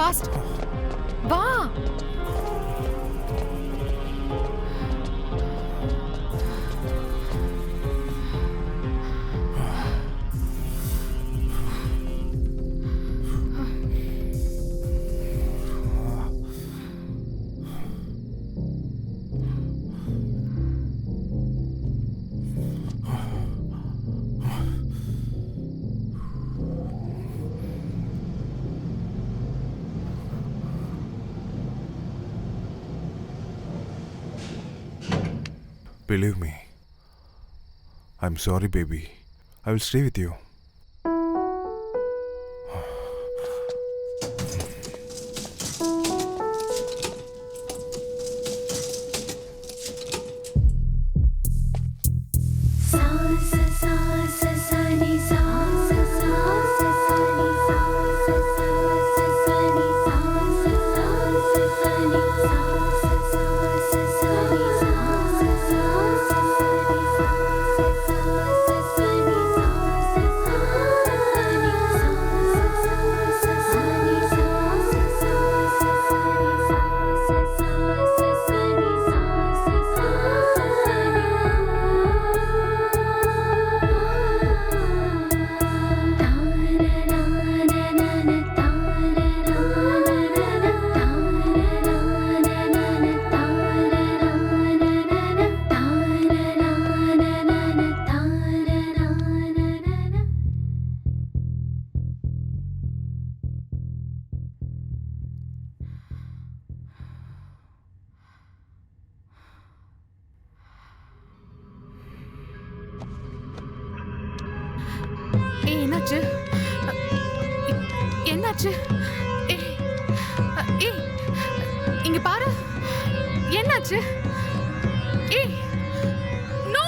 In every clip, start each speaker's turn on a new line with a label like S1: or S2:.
S1: Fast வா.
S2: Believe me. I'm sorry, baby. I will stay with you.
S1: என்னாச்சு? என்னாச்சு? ஏய், இங்க பாரு. என்னாச்சு? ஏய், நோ!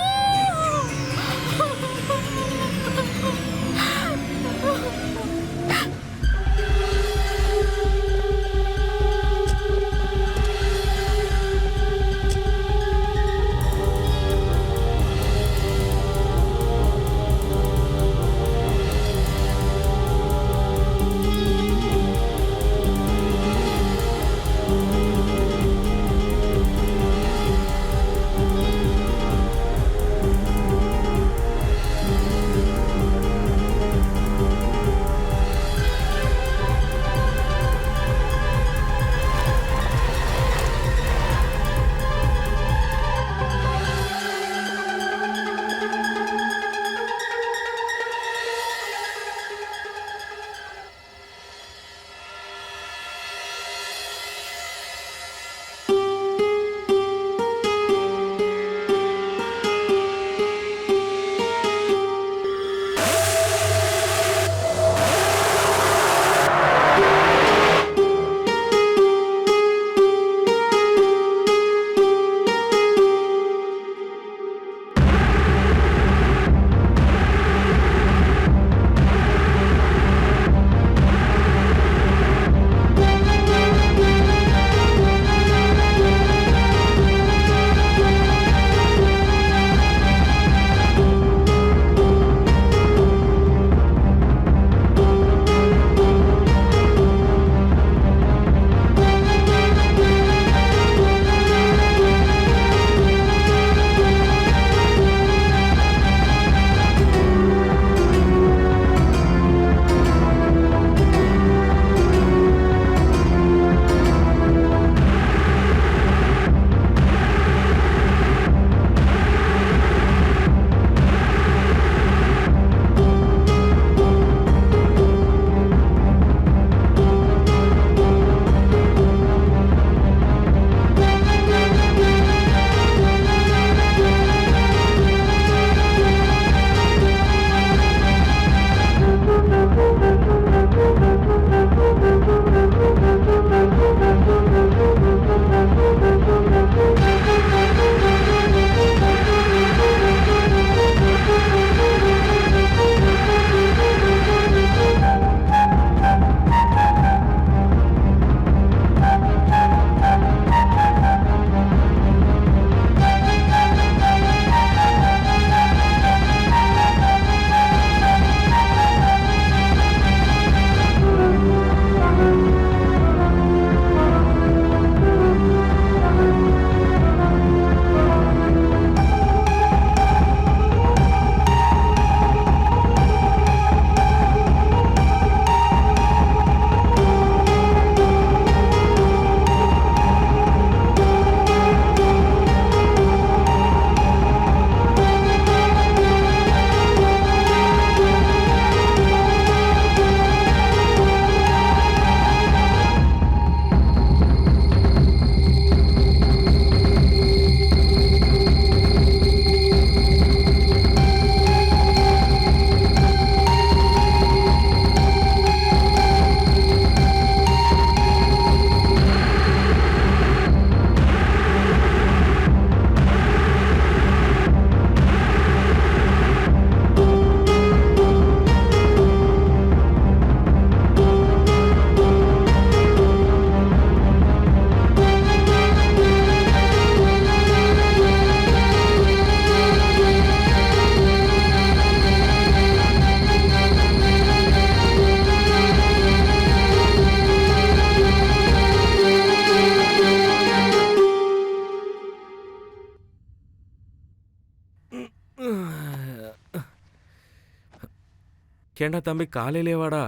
S3: ஏண்டா தம்பி காலையிலே வாடா,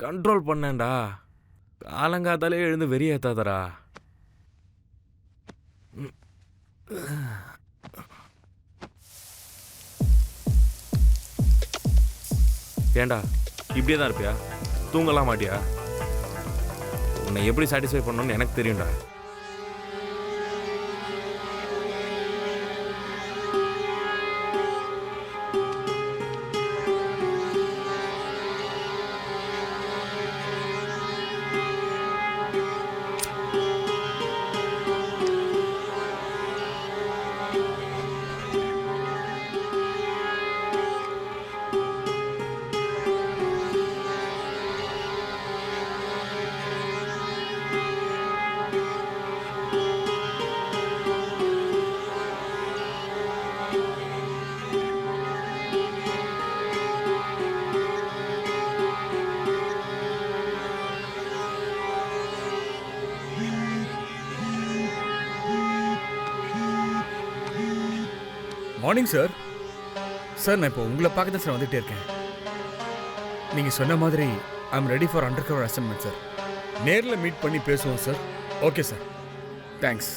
S3: கண்ட்ரோல் பண்ணேன்டா. காலங்காத்தாலே எழுந்து வெறியேத்தாதடா. ஏண்டா இப்படியே தான் இருப்பியா? தூங்கலாம் மாட்டியா? உன்னை எப்படி சாட்டிஸ்ஃபை பண்ணணும்னு எனக்கு தெரியும்டா.
S4: Morning sir. சார் நான் இப்போ உங்களை பார்க்க தான் சார் வந்துகிட்டே இருக்கேன். நீங்கள் சொன்ன மாதிரி I am ready for under cover assignment sir. நேரில் மீட் பண்ணி பேசுவோம் சார். Okay sir, thanks.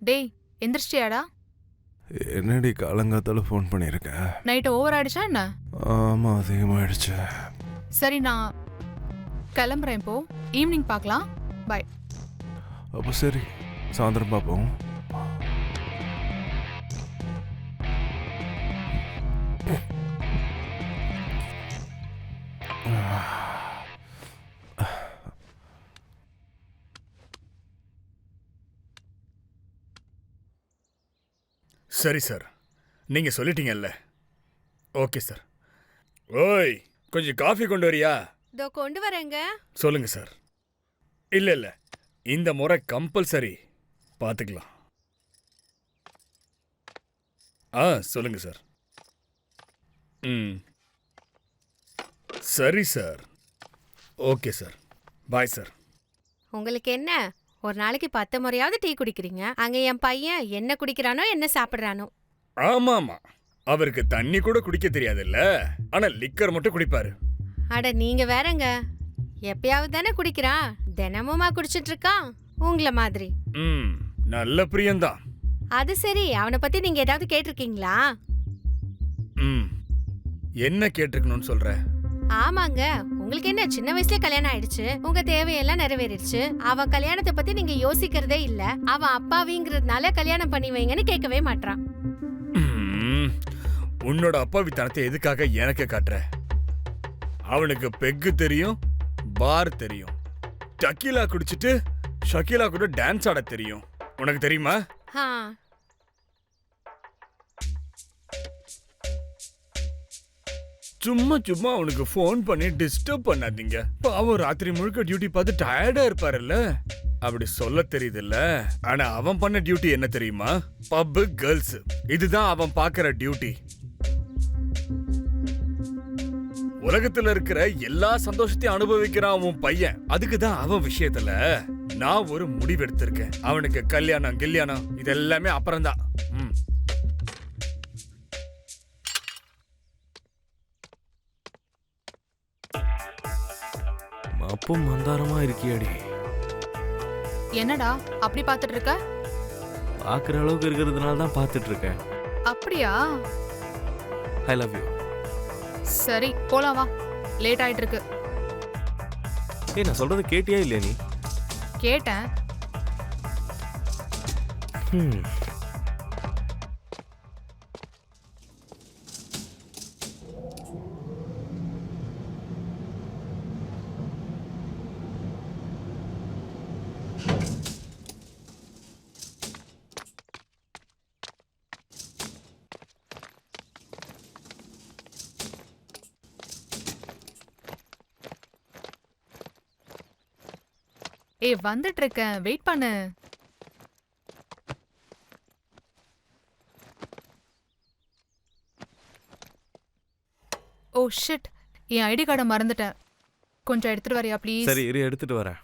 S1: டேய் எந்திரிச்சியாடா?
S2: என்னடி காலங்காத்தால ஃபோன் பண்ணியிருக்கேன்?
S1: நைட்டு ஓவர் ஆயிடுச்சா என்ன?
S2: ஆமாம், அதிகமாகிடுச்சு.
S1: சரி நான் கிளம்புறேன், இப்போ ஈவினிங் பார்க்கலாம். பாய்.
S2: அப்போ சரி, சாயந்தரம் பார்ப்போம்.
S4: சரி சார், நீங்கள் சொல்லிட்டீங்கல்ல. Okay sir. ஓய், கொஞ்சம் காஃபி கொண்டு வரியா?
S5: இதோ கொண்டு வரேங்க.
S4: சொல்லுங்க சார். இல்லை இல்லை, இந்த முறை கம்பல்சரி. பார்த்துக்கலாம். சொல்லுங்க சார். சரி sir. Okay sir, bye sir.
S5: உங்களுக்கு என்ன, ஒரு நாளைக்கு 10 முறையாவது டீ குடிக்கிறீங்க. அங்க என் பையன் என்ன குடிக்கிறானோ என்ன சாப்பிட்றானோ.
S4: ஆமாமா, அவருக்கு தண்ணி கூட குடிக்க தெரியாதுல்ல, ஆனா லிக்கர் மட்டும் குடிப்பாரு.
S5: அட நீங்க வேறங்க, எப்பயாவது தானே குடிக்கிறான், தினமுமா குடிச்சிட்டு இருக்கான் உங்களை மாதிரி.
S4: நல்ல பிரியம்தான்.
S5: அது சரி, அவனை பத்தி நீங்க ஏதாவது கேட்டிருக்கீங்களா?
S4: ம், என்ன கேட்டிருக்கணும்னு சொல்ற?
S5: ஆமாங்க, உங்களுக்கு என்ன சின்ன வயசுல கல்யாணம் ஆயிடுச்சு, உங்க தேவையெல்லாம் நிறைவேறிடுச்சு. அவன் கல்யாணத்தை பத்தி நீங்க யோசிக்கிறதே இல்ல. அவன் அப்பாவிங்கிறதுனால கல்யாணம் பண்ணி வைங்கன்னு கேட்கவே மாட்டான்.
S4: ம், உன்னோட அப்பாவித்தனத்தை எதுக்காக எனக்கு காட்டுற? அவனுக்கு பெக்கு தெரியும், பார் தெரியும், டக்கீலா குடிச்சிட்டு ஷக்கீலா கூட டான்ஸ் ஆட தெரியும். உனக்கு தெரியுமா?
S5: ஆ,
S4: சும்மா சும்மா அவனுக்கு ஃபோன் பண்ணி டிஸ்டர்ப் பண்ணாதீங்க. பாவம் ராத்திரி முழுக்க டியூட்டி பார்த்து டயர்டா இருப்பாருல்ல. அப்படி சொல்ல தெரியுதுல்ல. ஆனா அவன் பண்ண டியூட்டி என்ன தெரியுமா? பப் கேர்ள்ஸ். இதுதான் அவன் பார்க்கற டியூட்டி. உலகத்துல இருக்கிற எல்லா சந்தோஷத்தையும் அனுபவிக்கிறான் உன் பையன். அதுக்கு தான் அவன் விஷயத்துல நான் ஒரு முடிவு எடுத்திருக்கேன். அவனுக்கு கல்யாணம் இதெல்லாமே அப்புறம்தான். ம்.
S3: அப்போ மந்தாரமா இருக்கியாடி.
S1: என்னடா அப்படி பார்த்துட்டு இருக்க?
S3: பார்க்குற அளவுக்கு இருக்கிறதுனால தான் பார்த்துட்டு இருக்கேன்.
S1: அப்படியா?
S3: ஐ லவ் யூ.
S1: சரி போலாம் வா, லேட் ஆயிட்டு இருக்கு.
S3: ஏய், நான் சொல்றது கேட்டியா இல்லையா நீ?
S1: கேட்டேன்.
S3: ம்.
S1: ஏய் வந்துட்டு இருக்கேன், வெயிட் பண்ணு. ஓ ஷிட், என் ஐடி கார்டை மறந்துட்டேன். கொஞ்சம் எடுத்துட்டு வரியா ப்ளீஸ்?
S3: சரி இரு, எடுத்துட்டு வரேன்.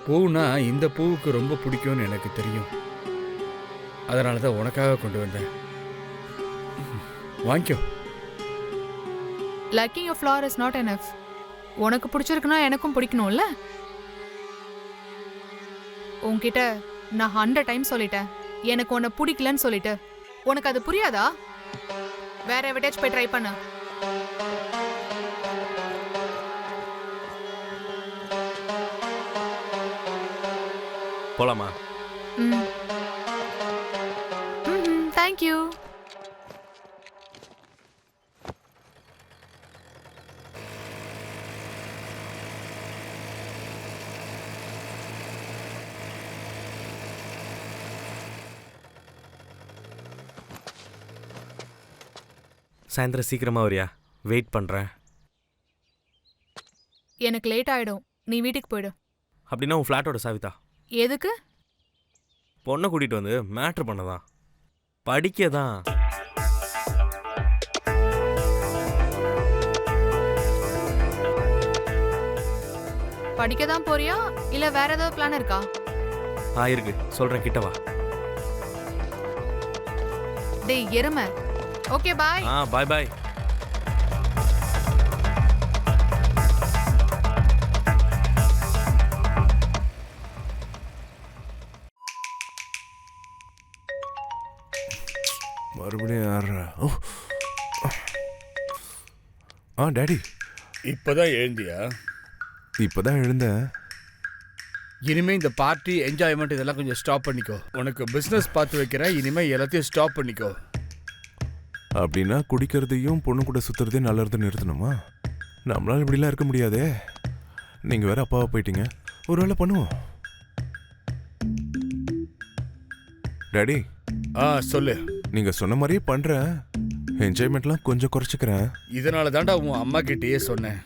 S4: பூனா இந்த பூவுக்கு ரொம்ப பிடிக்கும்னு எனக்கு தெரியும். அதனால தான் உனக்காக கொண்டு வந்தேன். வாங்கிக்கோ.
S1: Liking a flower is not enough. உனக்கு பிடிச்சிருக்குன்னா எனக்கும் பிடிக்கணும்ல. உன்கிட்ட நான் 100 டைம் சொல்லிட்டேன் எனக்கு உன்னை பிடிக்கலன்னு சொல்லிட்டு. உனக்கு அது புரியாதா? வேற எவட்டாச்சும் போய் ட்ரை பண்ணு.
S3: போலாமா?
S1: ம் தேங்க்யூ.
S3: சாயந்தரம் சீக்கிரமா வரியா? வெயிட் பண்றேன்.
S1: எனக்கு லேட் ஆயிடும், நீ வீட்டுக்கு போயிடு.
S3: அப்படின்னா உன் ஃப்ளாட்டோட சாவிதா?
S1: எதுக்கு?
S3: பொண்ணை கூட்டிட்டு வந்து மேட்ரு பண்ணதான், படிக்கதான்.
S1: படிக்க தான் போறியா இல்ல வேற ஏதாவது பிளான் இருக்கா?
S3: இருக்கு, சொல்றேன், கிட்ட வா.
S1: டேய் எருமை. Okay bye.
S3: Bye bye.
S2: மறுபடியும் யாரா? டாடி.
S4: இப்பதான் எழுந்தியா?
S2: இப்பதான் எழுந்தேன்.
S4: இனிமே இந்த பார்ட்டி என்ஜாய்மெண்ட் இதெல்லாம் கொஞ்சம் ஸ்டாப் பண்ணிக்கோ. உனக்கு பிசினஸ் பார்த்து வைக்கிறேன், இனிமே எல்லாத்தையும் ஸ்டாப் பண்ணிக்கோ.
S2: அப்படின்னா குடிக்கிறதையும் பொண்ணு கூட சுத்துறதையும் நல்லது நிறுத்தணுமா? நம்மளால இப்படிலாம் இருக்க முடியாதே. நீங்க வேற அப்பாவை போயிட்டீங்க, ஒரு வேளை பண்ணுவோம். டாடி.
S4: சொல்லு.
S2: நீங்க சொன்ன மாதிரியே பண்றேன், என்ஜாய்மெண்ட்லாம் கொஞ்சம் குறைச்சிக்கிறேன்.
S4: இதனால தாண்டா உன் அம்மா கிட்டேயே சொன்னேன்.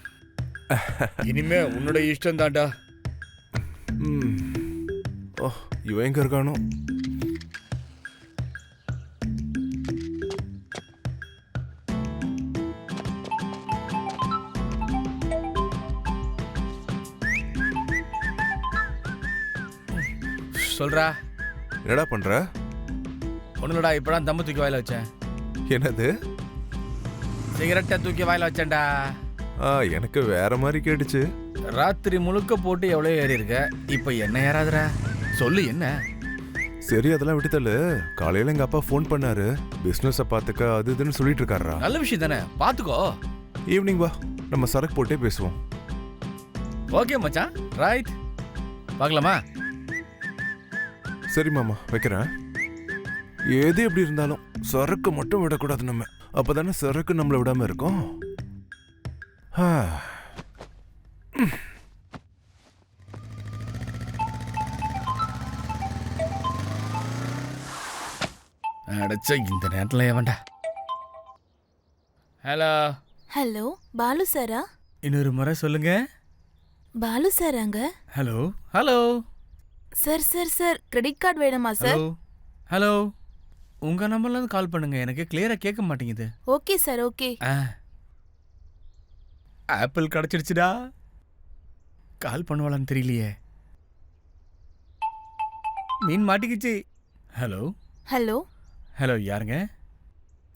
S4: இனிமே உன்னோட இஷ்டம் தாண்டா.
S2: இவன் எங்க இருக்கானோ?
S4: சொல்றா.
S2: என்னடா பண்ற?
S4: ஒண்ணுலடா, இப்பதான் தம்பு தூக்கி வாயில வச்சேன்.
S2: என்னது?
S4: சிகரெட்டை தூக்கி வாயில வச்சேன்டா.
S2: எனக்கு வேற மாதிரி கேட்டுச்சு.
S4: ராத்திரி முழுக்க போட்டு எவ்வளோ ஏறி இருக்க, இப்போ என்ன ஏறாதுற? சொல்லு என்ன?
S2: சரி அதெல்லாம் விட்டுத்தல. காலையில எங்க அப்பா ஃபோன் பண்ணாரு, பிசினஸ பாத்துக்க அது இதுன்னு சொல்லிட்டு இருக்காரா.
S4: நல்ல விஷயம் தானே, பாத்துக்கோ.
S2: ஈவினிங் வா, நம்ம சரக்கு போட்டே பேசுவோம்.
S4: ஓகே மச்சான், ரைட். பார்க்கலாமா?
S2: சரி மாமா, வைக்கிறேன். எது எப்படி இருந்தாலும் சரக்கு மட்டும் விடக்கூடாது நம்ம. அப்பதானே சரக்கு நம்மளை விடாம இருக்கும்.
S4: அடைச்ச இந்த நேரத்தில் ஏவன்டா. ஹலோ.
S6: ஹலோ, பாலு சாரா?
S4: இன்னொரு முறை சொல்லுங்க.
S6: பாலு சாராங்க?
S4: Hello hello.
S6: Sir sir sir, credit card வேணுமா சார்?
S4: Hello hello. உங்க நம்பர்ல இருந்து கால் பண்ணுங்க, எனக்கு கிளியரா கேட்க மாட்டேங்குது.
S6: Okay sir, okay.
S4: ஆப்பிள் கிடைச்சிடுச்சுடா. கால் பண்ணுவாளான்னு தெரியலையே. மீன் மாட்டிக்கிச்சு. Hello
S6: hello.
S4: ஹலோ, யாருங்க?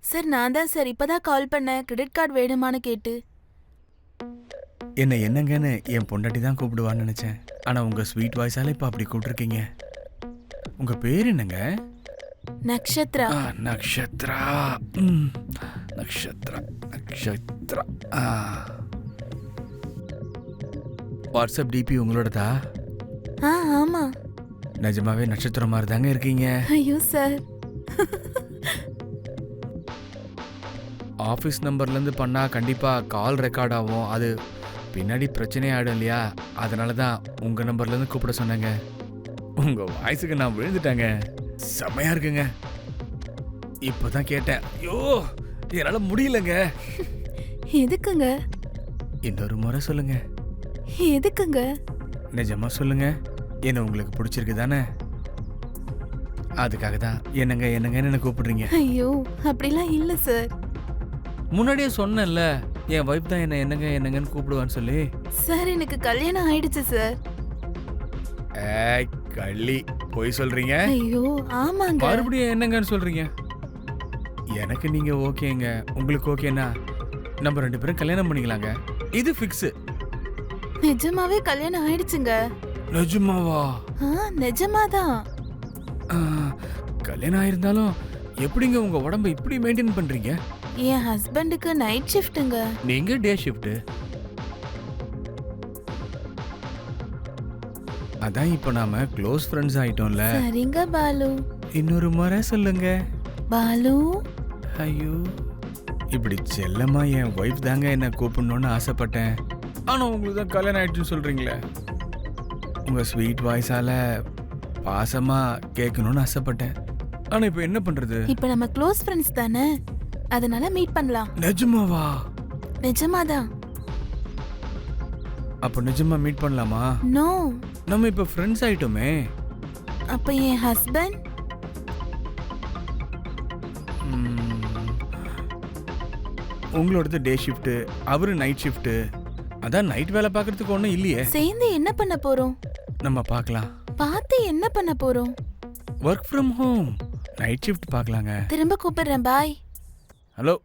S6: சார் நான் தான் சார், இப்பதான் கால் பண்ணேன், கிரெடிட் கார்டு வேணுமான்னு கேட்டு.
S4: என்ன என்னங்கன்னு என் பொண்டாட்டி தான் கூப்பிடுவான்னு நினைச்சேன். ஆனா உங்க ஸ்வீட் வாய்ஸால இப்ப அப்படி கூப்பிட்டுருக்கீங்க. உங்க பேர் என்னங்க?
S6: நக்ஷத்ரா.
S4: நக்ஷத்ரா. நக்ஷத்ரா நக்ஷத்ரா. வாட்ஸ்அப் டிபி உங்களோடதா?
S6: ஆமா.
S4: நிஜமாவே நட்சத்திரம் மாதிரி தாங்க இருக்கீங்க.
S6: ஐயோ சார்.
S4: ஆஃபீஸ் நம்பர்லேருந்து பண்ணால் கண்டிப்பாக கால் ரெக்கார்ட் ஆகும். அது பின்னாடி பிரச்சனை ஆகிடும் இல்லையா? அதனால தான் உங்கள் நம்பர்லேருந்து கூப்பிட சொன்னேங்க. உங்கள் வாய்ஸுக்கு நான் விழுந்துட்டேங்க. செம்மையாக இருக்குங்க. இப்போ தான் கேட்டேன். ஐயோ, என்னால் முடியலங்க.
S6: எதுக்குங்க?
S4: இன்னொரு முறை சொல்லுங்க.
S6: எதுக்குங்க?
S4: நிஜமா சொல்லுங்க. என்ன உங்களுக்கு பிடிச்சிருக்கு தானே? அதுக்காக தான் என்னங்க என்னங்கன்னு என்ன கூப்பிடுறீங்க.
S6: ஐயோ, அப்படிலாம் இல்லை சார்.
S4: முன்னாடியே சொன்னேன்ல, என் வைஃப் தான் என்ன என்னங்க என்னங்கன்னு கூப்பிடுவான்னு சொல்லி.
S6: சார் எனக்கு கல்யாணம் ஆயிடுச்சு சார்.
S4: ஏய் கள்ளி, போய் சொல்றீங்க.
S6: ஐயோ ஆமாங்க.
S4: மறுபடியும் என்னங்கன்னு சொல்றீங்க. எனக்கு நீங்க ஓகேங்க, உங்களுக்கு ஓகேனா நம்ம 2 பேரும் கல்யாணம் பண்ணிக்கலாங்க. இது ஃபிக்ஸ்.
S6: நிஜமாவே கல்யாணம் ஆயிடுச்சுங்க.
S4: நிஜமாவா?
S6: நிஜமாதான்.
S4: கல்யாணம் ஆயிருந்தாலும் எப்படிங்க உங்க உடம்ப இப்படி மெயின்டைன் பண்றீங்க?
S6: என் ஹஸ்பண்டுக்கு நைட் ஷிஃப்ட்டுங்க.
S4: நீங்க டே ஷிஃப்ட். அதான் இப்போ நாம க்ளோஸ் ஃப்ரெண்ட்ஸ் ஆயிட்டோம்ல.
S6: சரிங்க பாலு.
S4: இன்னொரு முறை சொல்லுங்க.
S6: பாலு.
S4: ஐயோ, இப்படி செல்லமா என் ஒய்ஃப் தாங்க என்ன கூப்பிடணும்னு ஆசைப்பட்டேன். ஆனா உங்களுக்கு தான் கல்யாணம் ஆயிடுச்சுன்னு சொல்றீங்களே. உங்க ஸ்வீட் வாய்ஸால பாசமா கேட்கணும்னு ஆசைப்பட்டேன். ஆனா இப்போ என்ன பண்றது?
S6: இப்போ நம்ம க்ளோஸ் ஃப்ரெண்ட்ஸ் தானே, அதனால மீட் பண்ணலாம்.
S4: நிஜமாவா?
S6: நிஜமாதான்.
S4: அப்ப நிஜமா மீட் பண்ணலாமா?
S6: நோ.
S4: நம்ம இப்ப ஃப்ரெண்ட்ஸ் ஆயிட்டோமே.
S6: அப்ப என் ஹஸ்பண்ட்?
S4: உங்களோடது டே ஷிஃப்ட், அவரு நைட் ஷிஃப்ட். அதான் நைட் வேலை பார்க்கறதுக்கு ஒன்றும் இல்லையே.
S6: சேர்ந்து என்ன பண்ண போறோம்?
S4: நம்ம பார்க்கலாம்.
S6: பார்த்து என்ன பண்ண போறோம்?
S4: Work from home, night shift பார்க்கலாங்க.
S6: திரும்ப கூப்பிடுறேன், பாய்.
S4: ஹலோ.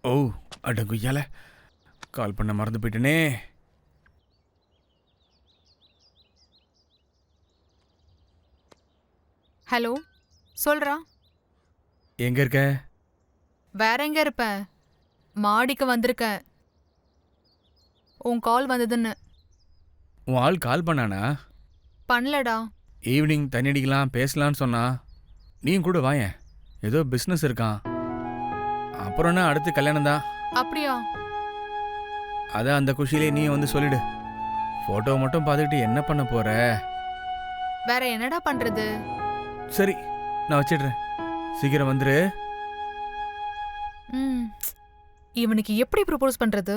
S4: ஓ அடங்குய்யால, கால் பண்ண மறந்து போயிட்டேனே.
S1: ஹலோ, சொல்றா.
S4: எங்க இருக்க?
S1: வேற எங்க இருப்ப? மாடிக்கு வந்திருக்கேன். உன் கால் வந்ததுன்னு.
S4: உன் ஆள் கால் பண்ணானா?
S1: பண்ணலடா.
S4: ஈவினிங் தண்ணி அடிக்கலாம் பேசலான்னு சொன்னா. நீயும் கூட வாயேன், ஏதோ பிஸ்னஸ் இருக்கான். அப்புறம் என்ன, அடுத்து கல்யாணம் தான்.
S1: அப்படியா?
S4: அதான் அந்த குஷியிலே நீ வந்து சொல்லிடு. ஃபோட்டோ மட்டும் பார்த்துக்கிட்டு என்ன பண்ண போற?
S1: வேற என்னடா பண்றது?
S4: சரி, நான் வச்சிடுறேன். சீக்கிரம் வந்துரு.
S1: இவனுக்கு எப்படி ப்ரப்போஸ் பண்றது?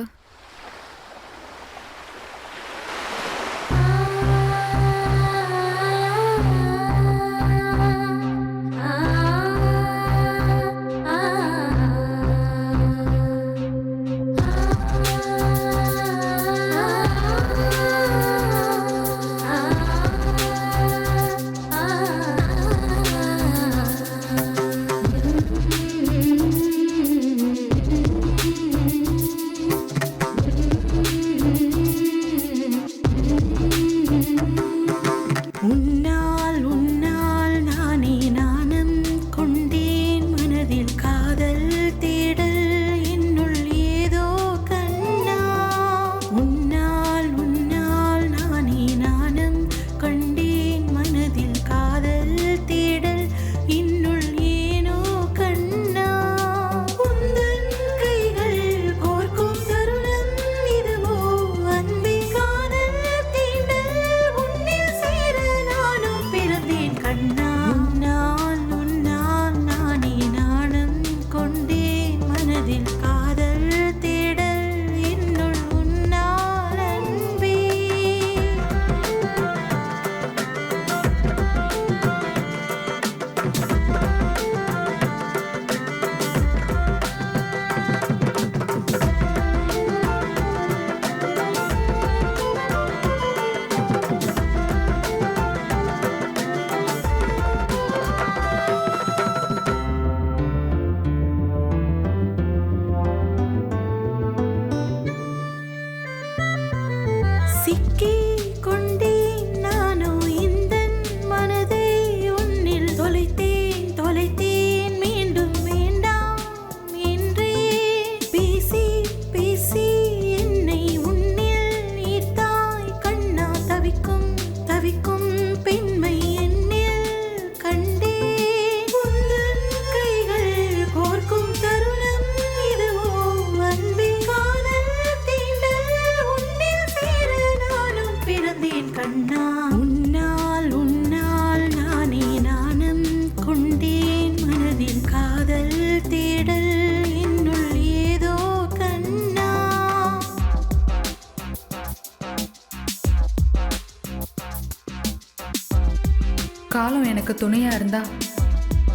S1: காலம் எனக்கு துணையா இருந்தா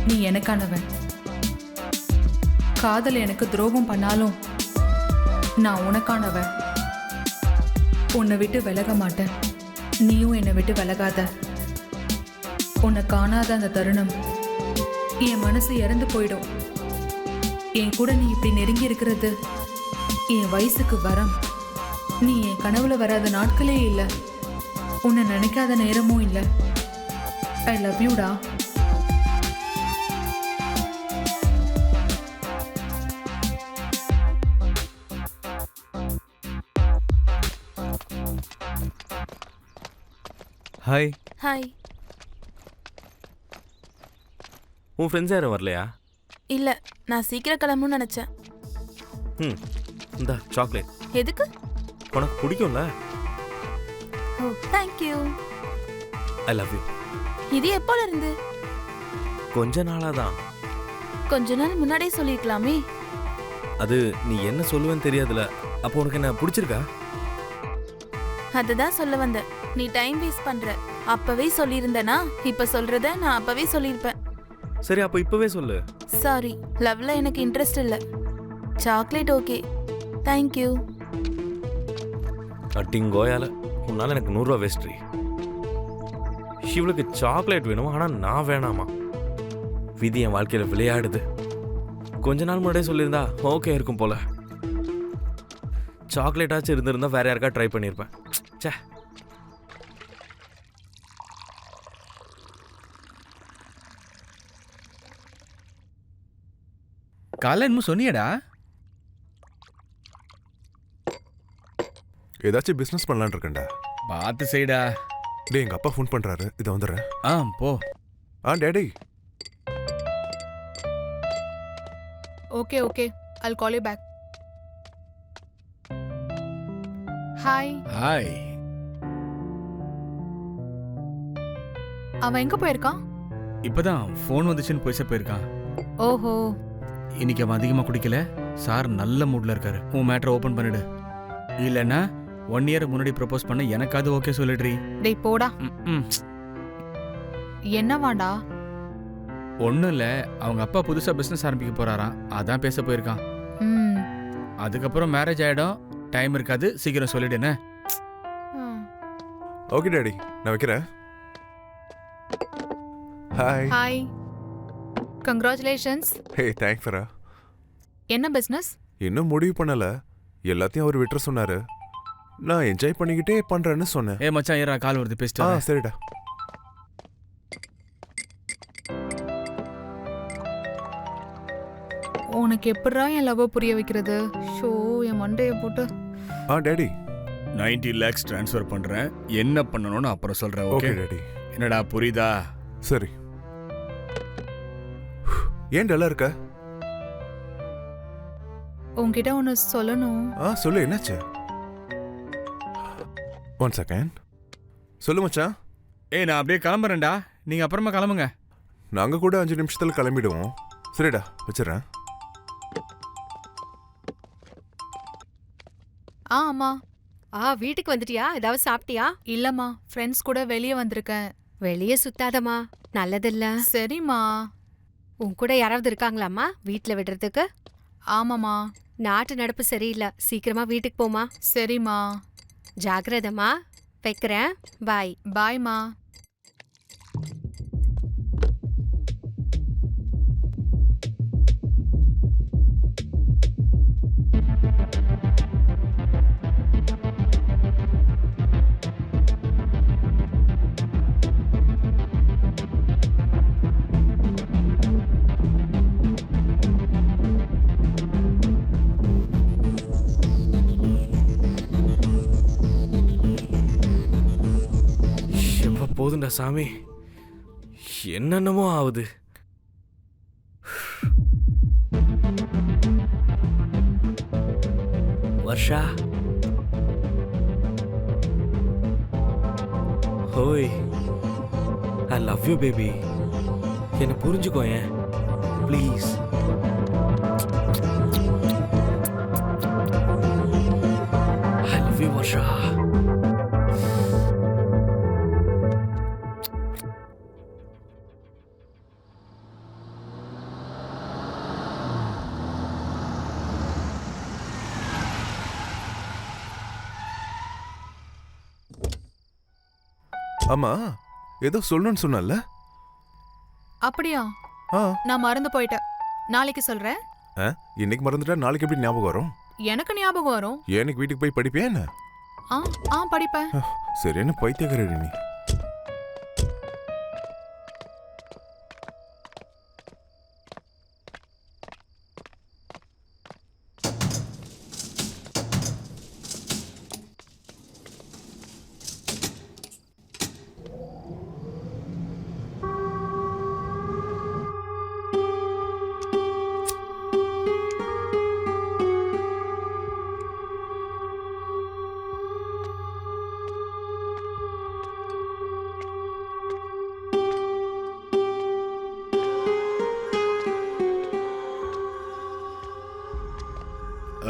S1: நீ எனக்கானவன். காதல் எனக்கு துரோகம் பண்ணாலும் நான் உனக்கானவன். உன்னை விட்டு விலக மாட்டேன், நீயும் என்னை விட்டு விலகாத. உன்னை காணாத அந்த தருணம் என் மனசு இறந்து போயிடும். என் கூட நீ இப்படி நெருங்கி இருக்கிறது என் வயசுக்கு வரம். நீ என் கனவுல வராத நாட்களே இல்லை, உன்னை நினைக்காத நேரமும் இல்லை. ஐ லவ் யூடா.
S3: ஹாய்.
S6: ஹாய்.
S3: உன் ஃப்ரெண்ட்ஸ் யாரும் வரலையா?
S6: இல்ல, நான் சீக்கிரம் கிளம்பணும்னு நினைச்சேன்.
S3: ம், இந்த சாக்லேட்
S6: எதுக்கு?
S3: உனக்கு பிடிக்கும்ல?
S6: ஓ, thank you.
S3: I love you.
S6: இது எப்போல இருந்து?
S3: கொஞ்ச நாளாக தான்.
S6: கொஞ்ச நாள் முன்னாடியே சொல்லிருக்கலாமே.
S3: அது நீ என்ன சொல்லுவேன்னு தெரியாதுல. அப்போ உனக்கு என்ன பிடிச்சிருக்கா?
S6: அதுதான் சொல்ல வந்தேன். நீ டைம் வேஸ்ட் பண்ற. அப்பவே சொல்லியிருந்தேனா இப்ப சொல்றத நான் அப்பவே சொல்லியிருப்பேன்.
S3: சரி, அப்போ இப்போவே சொல்லு.
S6: சாரி, லவ்ல எனக்கு இன்ட்ரெஸ்ட் இல்ல. Chocolate okay, thank you.
S3: அட்டிங்கோயால உன்னால எனக்கு 100 ரூபா வேஸ்ட்ரி. இவளுக்கு சாக்லேட் வேணும், ஆனால் நான் வேணாமா? விதி என் வாழ்க்கையில் விளையாடுது. கொஞ்ச நாள் முன்னாடியே சொல்லியிருந்தா ஓகே இருக்கும் போல. சாக்லேட்டாச்சும் இருந்திருந்தா வேற யாருக்கா ட்ரை பண்ணியிருப்பேன். சே.
S4: காலைல என்னமோ சொன்னியடா?
S2: ஏதாச்சும் பிஸ்னஸ் பண்ணலான்னு இருக்கேன்டா.
S4: பார்த்து செய்டா.
S2: டேய், எங்கள் அப்பா ஃபோன் பண்ணுறாரு, இதை வந்துடுறேன்.
S4: போ.
S2: Daddy.
S1: Okay okay, I'll call you back. Hi.
S4: Hi.
S1: அவன் எங்க போயிருக்கான்?
S4: இப்பதான் ஃபோன் வந்துச்சுன்னு போய் போயிருக்கான்.
S1: ஓஹோ.
S4: இன்னைக்கு அவன் அதிகமாக குடிக்கல. சார் நல்ல மூட்ல இருக்காரு. உன் மேட்டரை ஓப்பன் பண்ணிடு. இல்லைன்னா 1 இயர் முன்னாடி ப்ரப்போஸ் பண்ண எனக்காவது ஓகே சொல்லிடுறீ.
S1: டேய் போடா. என்னவாடா?
S4: ஒன்றும் இல்லை, அவங்க அப்பா புதுசாக பிஸ்னஸ் ஆரம்பிக்க போறாராம், அதான் பேச போயிருக்கான்.
S1: ம்.
S4: அதுக்கப்புறம் மேரேஜ் ஆகிடும், டைம் இருக்காது, சீக்கிரம் சொல்லிடுனே.
S2: ஓகே டாடி, நான் வைக்கிறேன். ஹாய்.
S1: ஹாய். கங்க்ராச்சுலேஷன்ஸ்.
S2: ஹே, தேங்க்ஸ் ஃபரா.
S1: என்ன பிஸ்னஸ்?
S2: இன்னும் முடிவு பண்ணல. எல்லாத்தையும் அவர் விட்டுற சொன்னாரு. நான் என்ஜாய் பண்ணிக்கிட்டே பண்றேன்னு சொன்னேன்.
S4: ஏ மச்சான், ஏறா கால் வருது, பேசிட்டு.
S2: சரிடா.
S1: உனக்கு எப்படா என் லவ் புரிய வைக்கிறது? ஷோ, என் மண்டைய போட்டு.
S2: டாடி
S4: 90 lakhs ட்ரான்ஸ்ஃபர் பண்றேன். என்ன பண்ணணும்னு அப்புறம் சொல்றேன்.
S2: Okay
S4: okay
S2: daddy.
S4: என்னடா, புரியுதா?
S2: சரி. ஏன் டல்லா இருக்க?
S1: உன்கிட்ட ஒன்று சொல்லணும்.
S2: சொல்லு, என்னாச்சு? 1 செகண்ட். சொல்லு மச்சான்.
S4: நான் அப்படியே கிளம்புறேன்டா, நீங்க அப்புறமா கிளம்புங்க.
S2: நாங்க கூட 5 நிமிஷத்துல கிளம்பிடுவோம். சரிடா, வச்சிடறேன்.
S1: ஆமா.
S5: வீட்டுக்கு வந்துட்டியா? ஏதாவது சாப்பிட்டியா?
S1: இல்லம்மா, ஃப்ரெண்ட்ஸ் கூட வெளியே வந்திருக்கேன்.
S5: வெளியே சுத்தாதம்மா, நல்லதில்ல.
S1: சரிம்மா.
S5: உன் கூட யாராவது இருக்காங்களாம்மா வீட்ல விடுறதுக்கு?
S1: ஆமாம்மா.
S5: நாட்டு நடப்பு சரியில்லை, சீக்கிரமா வீட்டுக்கு போமா.
S1: சரிம்மா.
S5: ஜாக்கிரதம்மா, வைக்கிறேன். பாய்.
S1: பாய்மா.
S3: போதுண்டா சாமி, என்னென்னமோ ஆகுது. வர்ஷா, ஹோய், ஐ லவ் யூ பேபி. என்னை புரிஞ்சுக்கோ ஏன் please. I love you Varsha.
S2: ஆமா, ஏதோ சொல்லணும்னு சொன்னல?
S1: அப்படியா?
S2: ஆ,
S1: நான் மறந்து போயிட்டேன். நாளைக்கு சொல்றேன்.
S2: இன்னைக்கு மறந்துட்டா நாளைக்கு எப்படி ஞாபகம் வரும்?
S1: எனக்கு ஞாபகம் வரும்.
S2: எனக்கு வீட்டுக்கு போய் படிப்பியா என்ன?
S1: ஆ ஆ படிப்பேன்.
S2: சரி, என்ன பைத்தியக்காரடி நீ.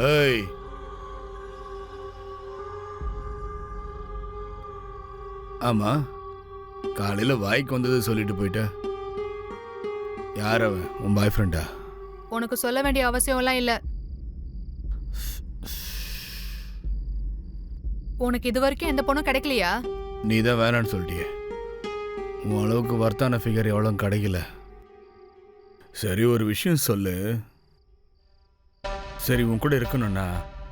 S4: ஏய், ஆமா, காலையில வாய்க்கு வந்தது சொல்லிட்டு போயிட்ட. யார் அவன்? உன் பாய் ஃப்ரெண்டா?
S1: உனக்கு சொல்ல வேண்டிய அவசியம்லாம் இல்ல. உனக்கு இது வரைக்கும் எந்த பொண்ணும் கிடைக்கலையா?
S4: நீ தான் வேணான்னு சொல்லிட்டியே. உன் அளவுக்கு வர்த்தான ஃபிகர் எவ்வளோ கிடைக்கல. சரி, ஒரு விஷயம் சொல்லு. சரி, உன் கூட இருக்கணும்னா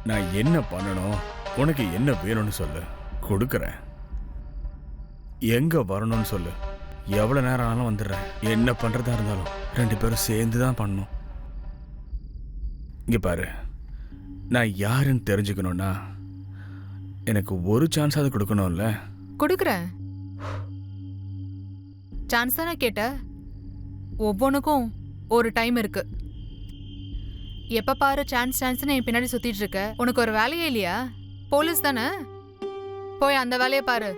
S4: நான் என்ன பண்ணணும், உனக்கு என்ன வேணும்னு சொல்லு, கொடுக்குறேன். எங்க வரணும்னு சொல்லு, எவ்வளோ நேரம் ஆனாலும் வந்துடுறேன். என்ன பண்ணுறதா இருந்தாலும் 2 பேரும் சேர்ந்து தான் பண்ணணும். இங்கே பாரு, நான் யாருன்னு தெரிஞ்சுக்கணும்னா எனக்கு ஒரு சான்ஸாவது கொடுக்கணும்ல.
S1: கொடுக்குறேன். சான்ஸ் தானே கேட்ட? ஒவ்வொன்றுக்கும் ஒரு டைம் இருக்கு. எப்ப பாரு சான்ஸ் சான்ஸ்னு என் பின்னாடி சுத்திட்டு இருக்க. உனக்கு ஒரு வேலையே இல்லையா? போலீஸ் தானே, போய் அந்த வேலையை பாரு.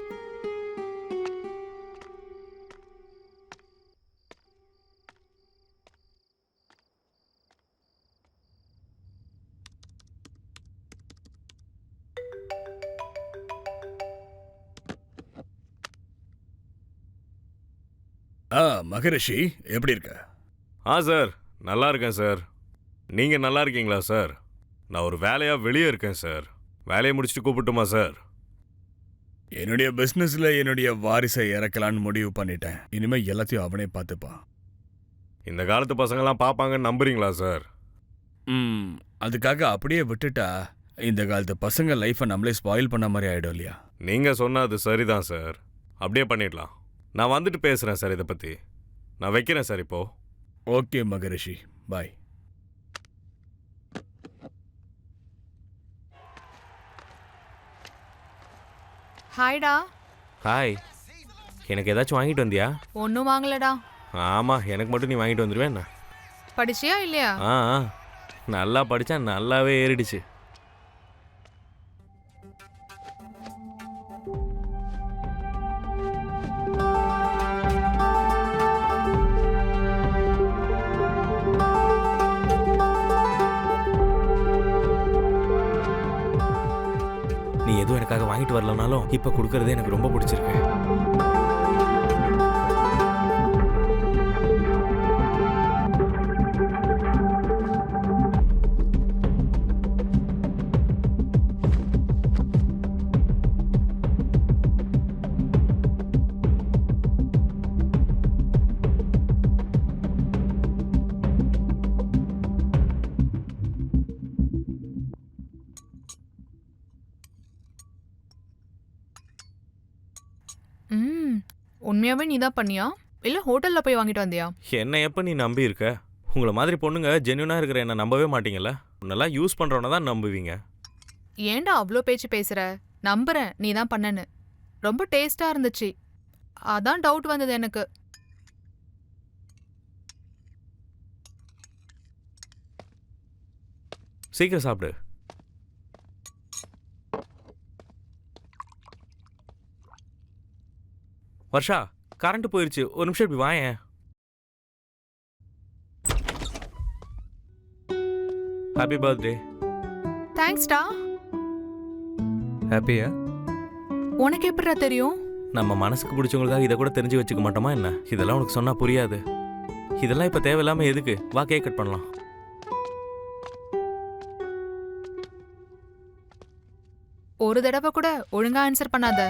S4: மகரிஷி, எப்படி இருக்க?
S3: சார், நல்லா இருக்கேன் சார். நீங்கள் நல்லா இருக்கீங்களா சார்? நான் ஒரு வேலையாக வெளியே இருக்கேன் சார். வேலையை முடிச்சுட்டு கூப்பிட்டுமா சார்?
S4: என்னுடைய பிஸ்னஸில் என்னுடைய வாரிசை இறக்கலான்னு முடிவு பண்ணிட்டேன். இனிமேல் எல்லாத்தையும் அவனே பார்த்துப்பான்.
S3: இந்த காலத்து பசங்கள்லாம் பார்ப்பாங்கன்னு நம்புறீங்களா சார்?
S4: அதுக்காக அப்படியே விட்டுட்டா இந்த காலத்து பசங்க லைஃப்பை நம்மளே ஸ்பாயில் பண்ண மாதிரி ஆகிடும் இல்லையா?
S3: நீங்கள் சொன்னால் அது சரிதான் சார். அப்படியே பண்ணிடலாம். நான் வந்துட்டு பேசுகிறேன் சார். இதை பற்றி நான் வைக்கிறேன் சார் இப்போது.
S4: ஓகே மகரிஷி, பாய்.
S1: ஹாய்டா.
S3: ஹாய். எனக்கு ஏதாச்சும் வாங்கிட்டு வந்தியா?
S1: ஒன்றும் வாங்கலடா.
S3: ஆமாம், எனக்கு மட்டும் நீ வாங்கிட்டு வந்துடுவேன் என்ன?
S1: படிச்சியா இல்லையா?
S3: நல்லா படித்தா நல்லாவே ஏறிடுச்சு. நீ எதுவும் எனக்காக வாங்கிட்டு வரலனாலும் இப்போ கொடுக்கறதே எனக்கு ரொம்ப பிடிச்சிருக்கு.
S1: உண்மையாவே நீ தான் பண்ணியா இல்ல ஹோட்டல்ல போய் வாங்கிட்டு வந்தியா?
S3: என்ன எப்போ நீ நம்பி இருக்க? உங்களை மாதிரி பொண்ணுங்க ஜென்யூனாக இருக்கிற என்ன நம்பவே மாட்டீங்கல்ல. உன்னெல்லாம் யூஸ் பண்ணுறவன தான் நம்புவீங்க.
S1: ஏன்டா அவ்வளோ பேச்சு பேசுற? நம்புறேன் நீ தான் பண்ணனு. ரொம்ப டேஸ்டா இருந்துச்சு, அதான் டவுட் வந்தது எனக்கு.
S3: சீக்கிரம் சாப்பிடு. வர்ஷா, கரண்ட் போயிருச்சு, ஒரு நிமிஷம் இப்படி வாயேன். Happy birthday.
S1: தேங்க்ஸ்டா.
S7: ஹாப்பியா?
S1: உனக்கு எப்படிடா தெரியும்?
S3: நம்ம மனசுக்கு பிடிச்சவங்களுக்காக இதை கூட தெரிஞ்சு வச்சுக்க மாட்டோமா என்ன? இதெல்லாம் உனக்கு சொன்னா புரியாது. இதெல்லாம் இப்போ தேவையில்லாம எதுக்கு? வா, கேக் கட் பண்ணலாம்.
S1: ஒரு தடவை கூட ஒழுங்கா ஆன்சர் பண்ணாத.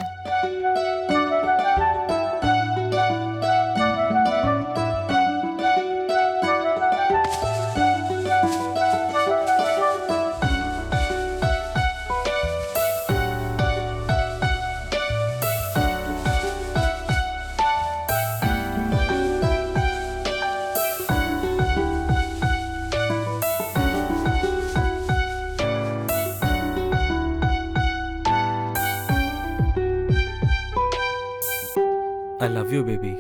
S3: ஐ லவ் யூ பேபி.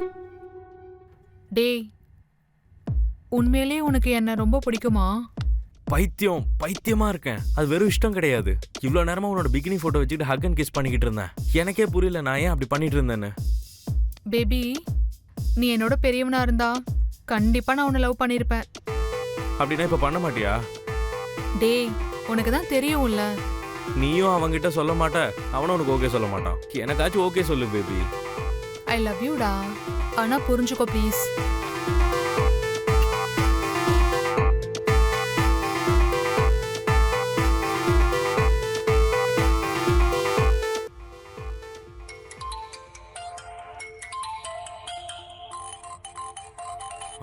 S1: டேய், உண்மையிலே உனக்கு என்ன ரொம்ப பிடிக்குமா?
S3: பைத்தியமா இருக்கேன். அது வெறும் இஷ்டம் கிடையாது. இவ்வளோ நேரமா உன்னோட பிகினி ஃபோட்டோ வச்சுக்கிட்டு ஹக் அண்ட் கிஸ் பண்ணிக்கிட்டு இருந்தேன். எனக்கே புரியல நான் ஏன் அப்படி பண்ணிட்டு இருந்தேன்னு.
S1: பேபி, நீ என்னோட பெரியவனா இருந்தா கண்டிப்பா நான் உன்னை லவ் பண்ணியிருப்பேன்.
S3: அப்படின்னா இப்போ பண்ண மாட்டியா?
S1: டேய், உனக்கு தான் தெரியும்ல.
S3: நீயும் அவன்கிட்ட சொல்ல மாட்ட, அவனும் உனக்கு ஓகே சொல்ல மாட்டான். எனக்காச்சும் ஓகே சொல்லு பேபி.
S1: ஐ லவ் யூடா. ஆனா புரிஞ்சுக்கோ ப்ளீஸ்.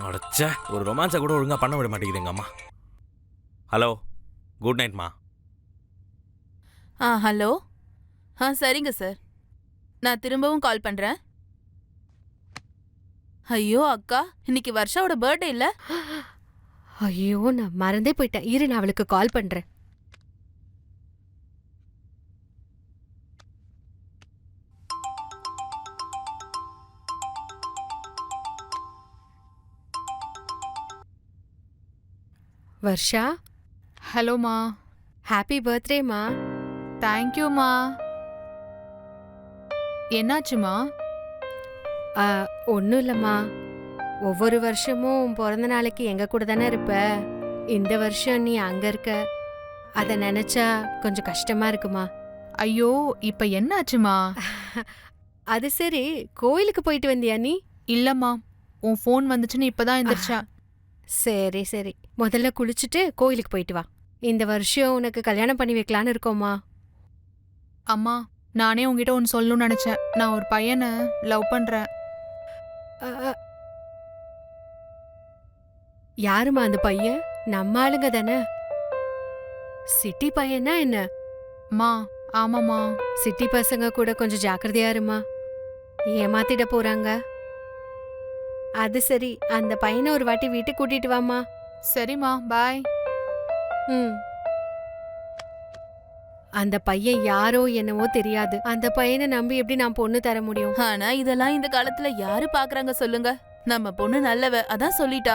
S3: அடச்சே, ஒரு ரொமான்ஸை கூட ஒழுங்கா பண்ண விட மாட்டேங்குது எங்க அம்மா. ஹலோ, குட் நைட்மா.
S6: ஹலோ. சரிங்க சார், நான் திரும்பவும் கால் பண்றேன். ஐயோ அக்கா, இன்னைக்கு வர்ஷாவோட பர்த்டே இல்ல?
S5: ஐயோ, நான் மறந்தே போயிட்டேன். இரு, நான் அவளுக்கு கால் பண்றேன். வர்ஷா,
S1: ஹலோமா.
S5: ஹாப்பி பர்த்டேமா.
S1: தேங்க்யூமா. என்னாச்சுமா?
S5: ஒன்றும் இல்லைம்மா. ஒவ்வொரு வருஷமும் பிறந்த நாளைக்கு எங்க கூட தானே இருப்ப. இந்த வருஷம் நீ அங்க இருக்க. அதை நினைச்சா கொஞ்சம் கஷ்டமா இருக்குமா.
S1: ஐயோ, இப்ப என்னாச்சுமா?
S5: அது சரி, கோயிலுக்கு போயிட்டு வந்தியா நீ?
S1: இல்லம்மா, உன் ஃபோன் வந்துச்சுன்னு இப்பதான் எந்திரிச்சா.
S5: சரி சரி, முதல்ல குளிச்சுட்டு கோயிலுக்கு போயிட்டு வா. இந்த வருஷம் உனக்கு கல்யாணம் பண்ணி வைக்கலான்னு இருக்கோம்மா.
S1: அம்மா, நானே உங்ககிட்ட ஒன்று சொல்லணும்னு நினைச்சேன். நான் ஒரு பையனை லவ் பண்றேன்.
S5: யாருமா அந்த பையன்? நம்ம ஆளுங்க தானே? சிட்டி பையனா என்ன?
S1: மா, ஆமாம்மா.
S5: சிட்டி பசங்க கூட கொஞ்சம் ஜாக்கிரதையா இருமா, ஏமாத்திட போறாங்க. அது சரி, அந்த பையனை ஒரு வாட்டி வீட்டுக்கு கூட்டிட்டு வாமா.
S1: சரிம்மா, பாய்.
S5: ம். அந்த பையன் யாரோ என்னவோ தெரியாது. அந்த பையனை நம்பி எப்படி நான் பொண்ணு தர முடியும்?
S6: ஆனா இதெல்லாம் இந்த காலத்துல யாரு பாக்குறாங்க சொல்லுங்க? நம்ம பொண்ணு நல்லவ, அதான் சொல்லிட்டா.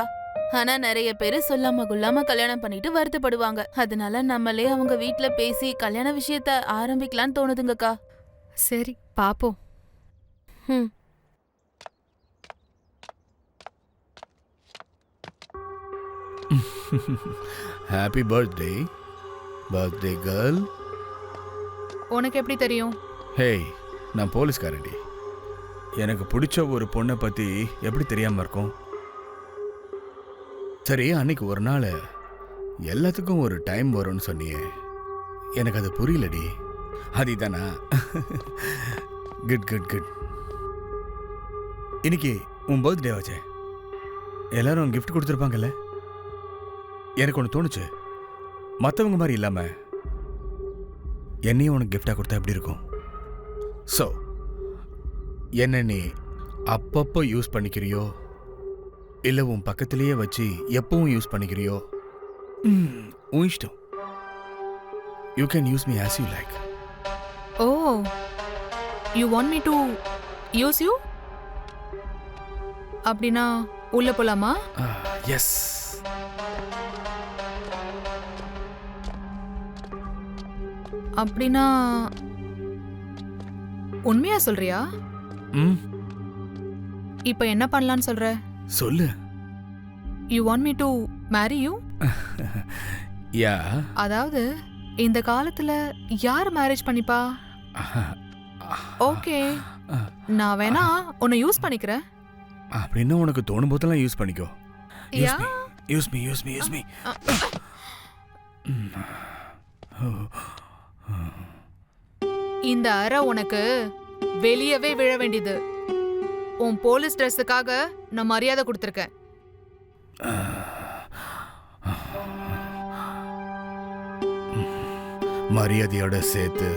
S6: ஆனா நிறைய பேரு சொல்லாம கொள்ளாம கல்யாணம் பண்ணிட்டு வருத்தப்படுவாங்க. அதனால நம்மளே அவங்க வீட்ல பேசி கல்யாண விஷயத்த ஆரம்பிக்கலான்னு தோணுதுங்கக்கா.
S5: சரி, பாப்போம். ம்.
S4: Happy birthday birthday girl.
S1: உனக்கு எப்படி தெரியும்?
S4: ஹேய், நான் போலீஸ்காரண்டி. எனக்கு பிடிச்ச ஒரு பொண்ணை பற்றி எப்படி தெரியாமல் இருக்கும்? சரி, அன்னைக்கு ஒரு நாள் எல்லாத்துக்கும் ஒரு டைம் வரும்னு சொன்னியே, எனக்கு அது புரியலடி. அதுதானா? Good good good. இன்னைக்கு உன் பர்த்டே ஆச்சே, எல்லாரும் கிஃப்ட் கொடுத்துருப்பாங்கல்ல. எனக்கு ஒன்று தோணுச்சு, மற்றவங்க மாதிரி இல்லாமல் என்னையும் உனக்கு கிஃப்டாக கொடுத்தா எப்படி இருக்கும்? ஸோ என்ன நீ அப்பப்போ யூஸ் பண்ணிக்கிறியோ இல்லை உன் பக்கத்திலேயே வச்சு எப்பவும் யூஸ் பண்ணிக்கிறியோ, உன் இஷ்டம். You can use me as you like.
S1: Oh, you want me to use you? அப்படின்னா உள்ள போலாமா?
S4: எஸ்.
S1: அப்படின்னா உண்மையா சொல்றியா?
S4: ம்,
S1: இப்ப என்ன பண்ணலான்னு சொல்ற?
S4: சொல்லு.
S1: You want me to marry you?
S4: Yeah.
S1: அதாவது இந்த காலத்துல யார் மேரேஜ் பண்ணிப்பா? ஓகே, நான் வேணா உன்னை யூஸ் பண்ணிக்கிறேன்.
S4: அப்படின்னா உனக்கு தோணும் போதெல்லாம் யூஸ் பண்ணிக்கோ.
S1: Yeah?
S4: Use me use me use me.
S1: இந்த அறை உனக்கு வெளியவே விழ வேண்டியது. உன் போலீஸ் ட்ரெஸ்ஸுக்காக நான் மரியாதை கொடுத்துருக்கேன்.
S4: மரியாதையோட சேர்த்து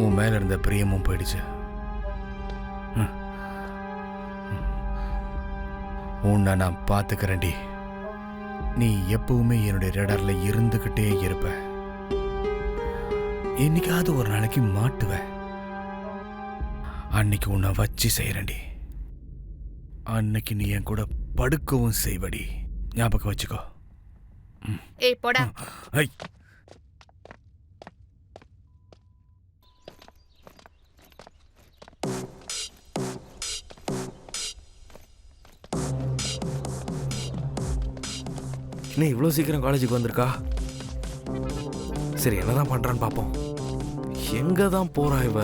S4: உன் மேல இருந்த பிரியமும் போயிடுச்சு. உன்னை நான் பார்த்துக்கிறேன்டி. நீ எப்பவுமே என்னுடைய ரேடார்ல இருந்துகிட்டே இருப்ப. என்னைக்காவது ஒரு நாளைக்கு மாட்டுவ. அன்னைக்கு உன்னை வச்சு செய்கிறேன்டி. அன்னைக்கு நீ என் கூட படுக்கவும் செய்வடி. ஞாபகம் வச்சுக்கோ.
S5: ஏய் போடா.
S4: ஐ
S3: என்ன இவ்வளோ சீக்கிரம் காலேஜுக்கு வந்திருக்கா? சரி என்னதான் பண்றான்னு பார்ப்போம். எங்க தான் போறா இவ?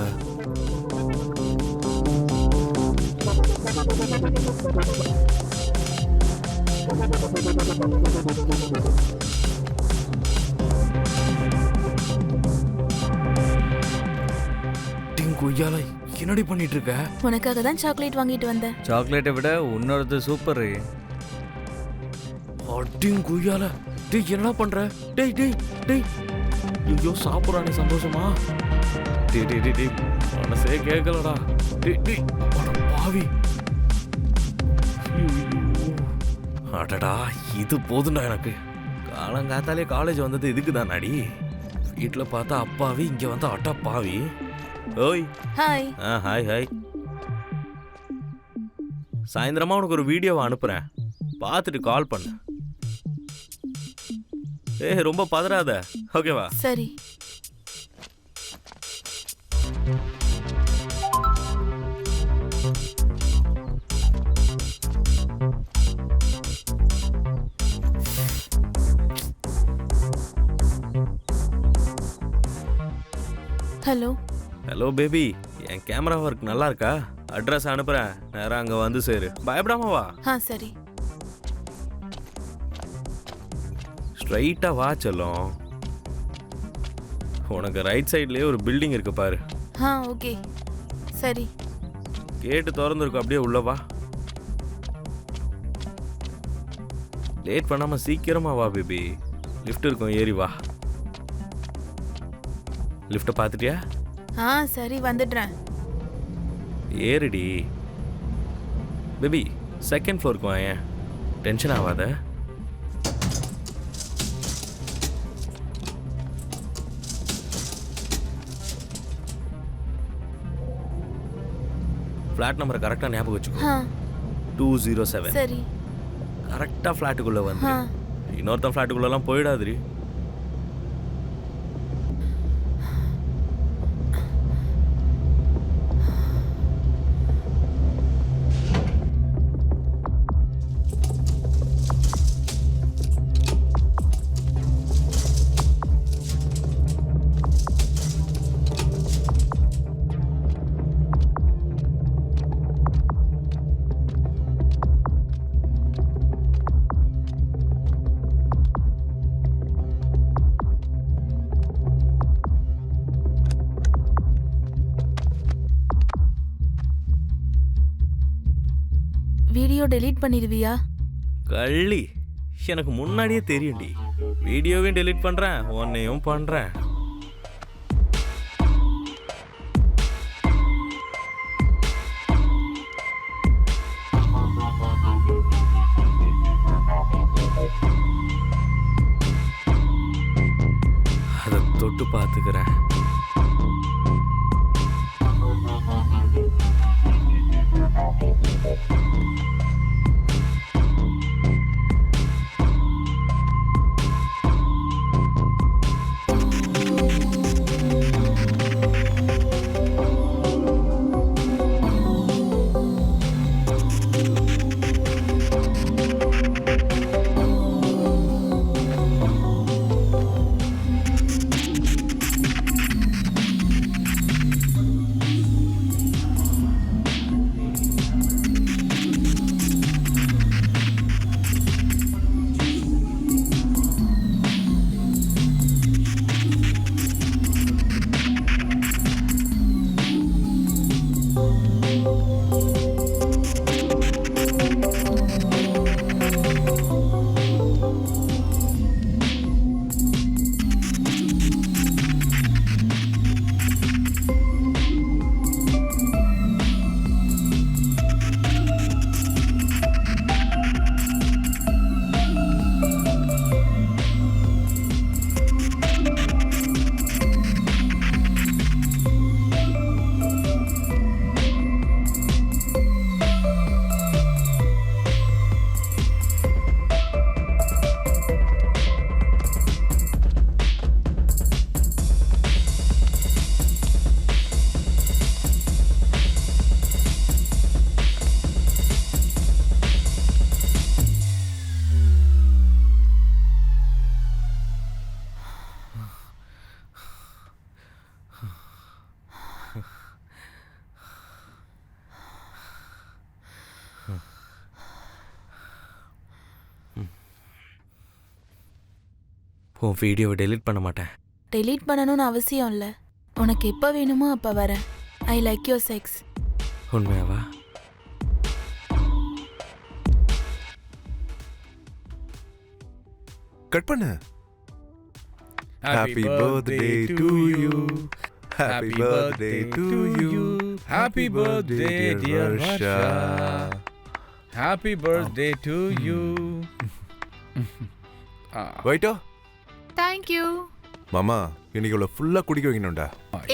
S3: கொய்யால என்னடி பண்ணிட்டு இருக்க?
S6: உனக்காக தான் சாக்லேட் வாங்கிட்டு வந்தேன்.
S7: சாக்லேட்டை விட உன்னோடது சூப்பர்.
S3: அட்டிங் கொய்யால டேய் என்னடா பண்ற? டேய் டேய் டேய் ஐயோ சாப்பிட்றானே சந்தோஷமா? டேய் டேய் டேய் டேய் மனசே கேட்கலடா. டேய் டேய் அட பாவி. அடடா இது போதும்டா எனக்கு. காலங்காத்தாலே காலேஜ் வந்தது இதுக்கு தானாடி? வீட்டில் பார்த்தா அப்பாவி, இங்கே வந்தா அட்டா பாவி. ஓய்
S6: ஹாய்.
S3: Hi hi. சாயந்தரமா உனக்கு ஒரு வீடியோவை அனுப்புறேன், பார்த்துட்டு கால் பண்ணு. ரொம்ப பதறாத, ஓகேவா?
S6: சரி. ஹலோ.
S3: ஹலோ பேபி, என் கேமரா ஒர்க் நல்லா இருக்கா? அட்ரஸ் அனுப்புறேன், நேரம் அங்கே வந்து சேரு. பயப்படாம வா.
S6: சரி.
S3: ஸ்ட்ரைட்டா வா செல்லம். உனக்கு ரைட் சைட்லயே ஒரு பில்டிங் இருக்கு பாரு.
S6: ஓகே. சரி.
S3: கேட்டு திறந்துருக்கும், அப்படியே உள்ள வா. லேட் பண்ணாம சீக்கிரமா வா பேபி. லிஃப்ட் இருக்கும், ஏறி வா. லிஃப்ட்டை பார்த்துட்டியா?
S6: சரி வந்துடுறேன்.
S3: ஏறிடி பேபி. செகண்ட் ஃப்ளோருக்கு வா. ஏன் டென்ஷன் ஆகாத. ஃப்ளாட் நம்பரை கரெக்டாக ஞாபகம் வச்சுக்கோ. 207.
S6: சரி.
S3: கரெக்டாக ஃப்ளாட்டுக்குள்ளே வந்து இன்னொருத்தன் ஃப்ளாட்டுக்குள்ளெல்லாம் போயிடாதுரி.
S6: Video delete பண்ணிடுவியா?
S3: கள்ளி, எனக்கு முன்னாடியே தெரியும்டி. வீடியோவையும் டெலீட் பண்ணுறேன், உன்னையும் பண்ணுறேன். அதை தொட்டு பார்த்துக்கிறேன். உன் வீடியோவை டெலீட் பண்ண மாட்டேன்.
S6: டெலீட் பண்ணணும்னு அவசியம் இல்ல. உனக்கு எப்ப வேணுமோ அப்ப வரேன். I like your sex.
S3: உண்மையாவா?
S2: கட் பண்ணு. Happy birthday to you. Happy birthday to you.
S4: Happy birthday dear Varsha. Happy birthday to you.
S2: வைட்டோ
S1: தேங்க்யூ.
S2: மாமா இன்னைக்கு இவ்வளவு ஃபுல்லா குடிக்க வைக்கணும்டா.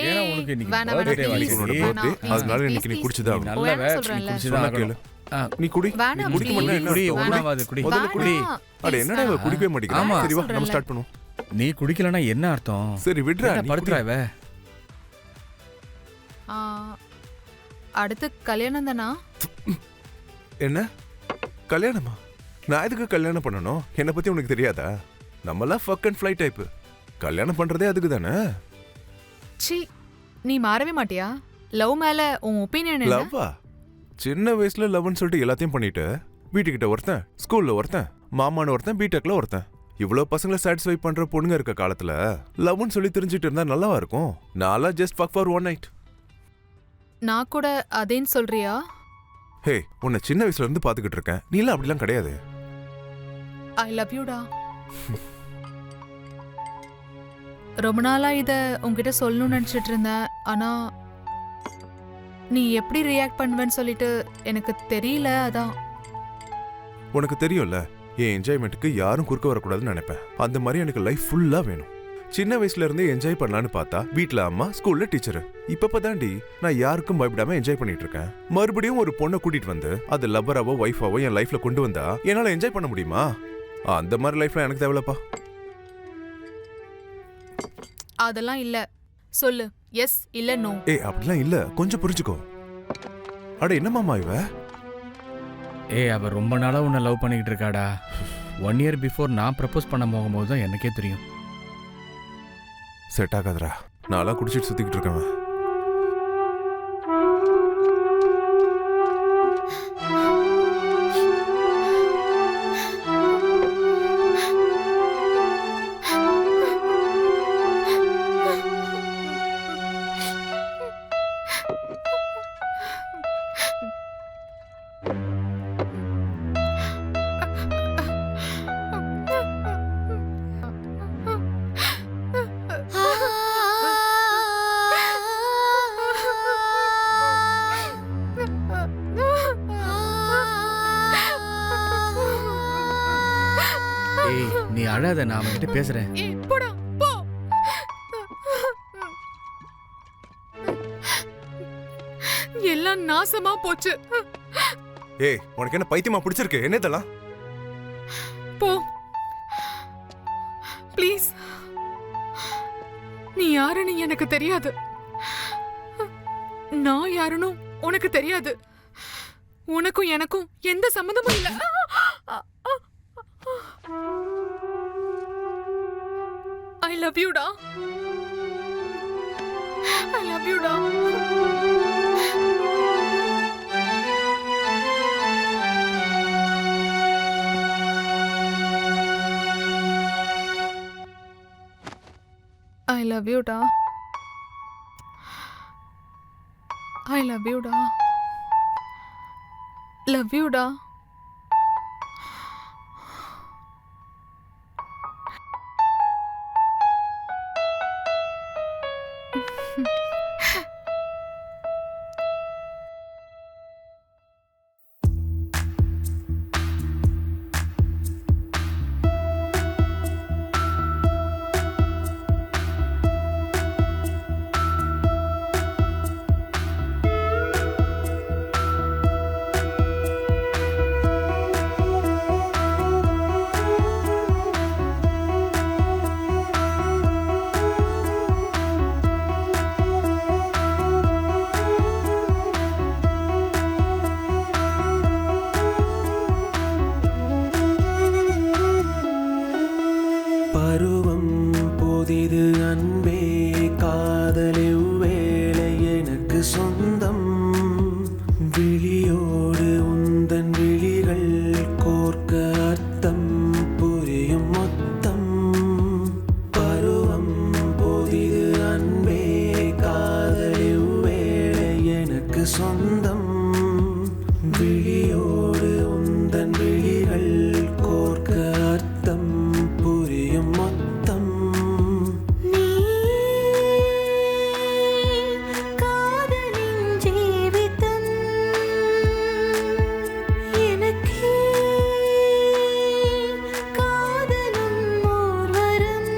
S4: ஏன்னா உனக்கு இன்னைக்கு
S1: வேணாம்,
S4: birthday
S1: வேணாம்,
S2: இன்னைக்கு
S1: please.
S2: உன்னோட
S4: வாங்கி
S2: birthday, அதனால இன்னைக்கு நீ குடிச்சுதான்
S4: நீ
S2: ஆகணும்.
S4: நல்ல
S1: வேணாம்
S4: வேலை
S1: சொல்றேன்ல.
S4: குடிச்சுதான்
S2: சொன்னா
S4: ஆகணும்.
S2: கேளு. நீ குடி.
S1: வேணாம்,
S2: நீ குடிக்க மாட்டேன்னா என்ன
S4: குடி,
S2: அர்த்தம்?
S4: ஒண்ணாவது குடி.
S2: முதல்ல குடி. அட என்னடா இவ குடிக்கவே மாட்டேங்கிறா?
S4: ஆமா.
S2: சரி வா நம்ம
S1: சொல்றேன்ல.
S2: ஸ்டார்ட் பண்ணுவோம்.
S4: நீ குடிக்கலனா என்ன அர்த்தம்?
S2: சரி விடுறா.
S4: என்ன
S2: நீ
S4: படுத்துறா
S2: குடி.
S4: இவ?
S1: அடுத்து கல்யாணம் தானா?
S2: என்ன கல்யாணமா? நான் எதுக்கு கல்யாணம் பண்ணணும்? என்னை பத்தி உனக்கு தெரியாதா? நம்மலாம் ஃபக் அண்ட் ஃப்ளை டைப். கல்யாணம் பண்றதே அதுக்கு தானே.
S1: சி, நீ மாறவே மாட்டியா? லவ் மேல உன் ஒப்பீனியன் என்ன?
S2: லவ்வா? சின்ன வயசுல லவ்னு சொல்லிட்டு எல்லாத்தையும் பண்ணிட்டு வீட்டுக்கிட்ட ஒருத்தன், ஸ்கூல்ல ஒருத்தன், மாமான்னு ஒருத்தன், பிடெக்ல ஒருத்தன், இவ்வளவு பசங்களை சாட்டிஸ்ஃபை பண்ற பொண்ணுங்க இருக்க காலத்துல லவ்னு சொல்லி தெரிஞ்சுட்டு இருந்தா நல்லாவா இருக்கும்? நான்லாம் just fuck for one night.
S1: நான் கூட அதேன்னு சொல்றியா?
S2: ஹே, உன்னை சின்ன வயசுல இருந்து பாத்துக்கிட்டு இருக்கேன். நீலாம் அப்படிலாம் கிடையாது.
S1: ஐ லவ் யூடா. ரொம்ப நாளா இத உன்கிட்ட சொல்லணும்னு நினைச்சிட்டு இருந்தேன். ஆனா நீ எப்படி ரியாக்ட் பண்ணுவேன்னு சொல்லிட்டு எனக்கு தெரியல. அதான்.
S2: உனக்கு தெரியும்ல, என் என்ஜாய்மெண்ட்டுக்கு யாரும் குறுக்க வரக்கூடாதுன்னு நினைப்பேன். அந்த மாதிரி எனக்கு லைஃப் ஃபுல்லா வேணும். சின்ன வயசுல இருந்தே என்ஜாய் பண்ணலான்னு பார்த்தா வீட்ல அம்மா, ஸ்கூல்ல டீச்சர். இப்ப தாண்டி நான் யாருக்கும் பயப்படாம என்ஜாய் பண்ணிட்டு இருக்கேன். மறுபடியும் ஒரு பொண்ணை கூட்டிட்டு வந்து அது லவ்வராவோ ஒய்ஃபாவோ என் லைஃப்ல கொண்டு வந்தா என்னால என்ஜாய் பண்ண முடியுமா? அந்த மாதிரி லைஃப்ல எனக்கு தேவையில்லப்பா.
S1: அதெல்லாம் இல்ல. சொல்லு, எஸ் இல்ல நோ.
S2: ஏய் அப்படிலாம் இல்ல, கொஞ்சம் புரிஞ்சுக்கோ. அட என்ன மாமா இவ?
S4: ஏய் அவ ரொம்ப நாளா உன்னை லவ் பண்ணிக்கிட்டு இருக்காடா. 1 year பிஃபோர் நான் ப்ரப்போஸ் பண்ண போகும்போது தான் எனக்கே தெரியும்.
S2: செட் ஆகாதுடா. நான்லாம் குடிச்சிட்டு சுத்திக்கிட்டு இருக்கேன்.
S4: ஏய் நீ அழாத, நான் அவன்கிட்ட பேசுறேன்.
S1: ஏய் போடா போ. எல்லாம் நாசமா போச்சு.
S2: ஏய் உனக்கு என்ன பைத்தியமா பிடிச்சிருக்கு? என்ன இதெல்லாம்?
S1: போ ப்ளீஸ். நீ யாருன்னு எனக்கு தெரியாது. நான் யாருன்னு உனக்கு தெரியாது. உனக்கும் எனக்கும் எந்த சம்மந்தமும் இல்ல. I love you டா. I love you டா. I love you டா. I love you டா. Love you டா.
S8: சொந்தம் விழியோடு உந்தன் விழிகள் கோர்க்க அர்த்தம் புரியும் மொத்தம்
S9: நீ காதலின் ஜீவிதம் எனக்கே காதலும் ஓர்வரம்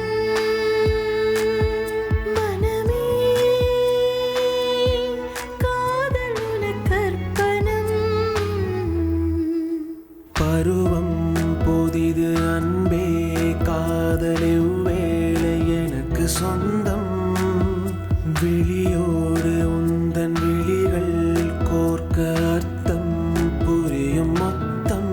S9: மனமே காதலுன கற்பனம்
S8: பருவம் புதிது அன்பே காதலிவ் வேளை எனக்கு சொந்தம் விழியோடு உந்தன் விழிகள் கோர்க்க அர்த்தம் புரியும் மொத்தம்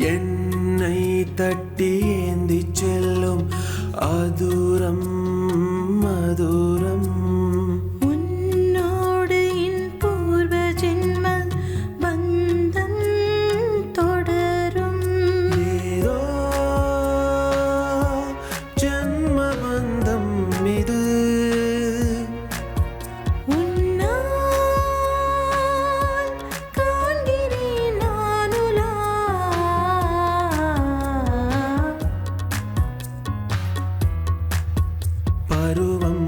S8: என்னை தட்டி ஏந்தி செல்லும் அதுரம் மதுரம்
S9: உன்னோடு என் பூர்வ ஜென்ம பந்தம் தொடரும்
S8: ஏதோ ஜன்ம பந்தம் இது
S9: உன்னால் காண்கிறேன் நானுலா
S8: பருவம்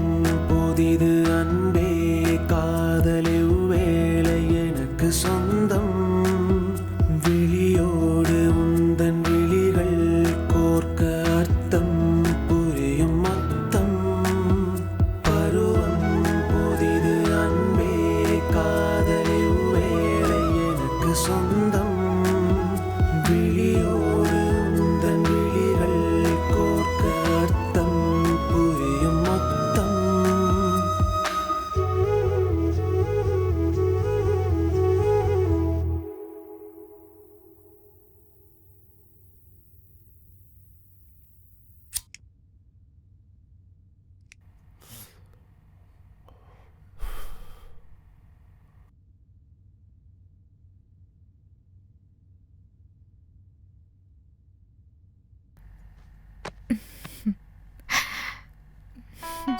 S8: புதிது அன்பே காதலிவ் வேளை எனக்கு சொந்தம் விழியோடு உந்தன் விழிகள் கோர்க்க அர்த்தம் புரியும் மொத்தம் பருவம் புதிது அன்பே காதலிவ் வேளை எனக்கு சொந்தம் விழியோடு உந்தன் விழிகள் கோர்க்க அர்த்தம் புரியும் மொத்தம்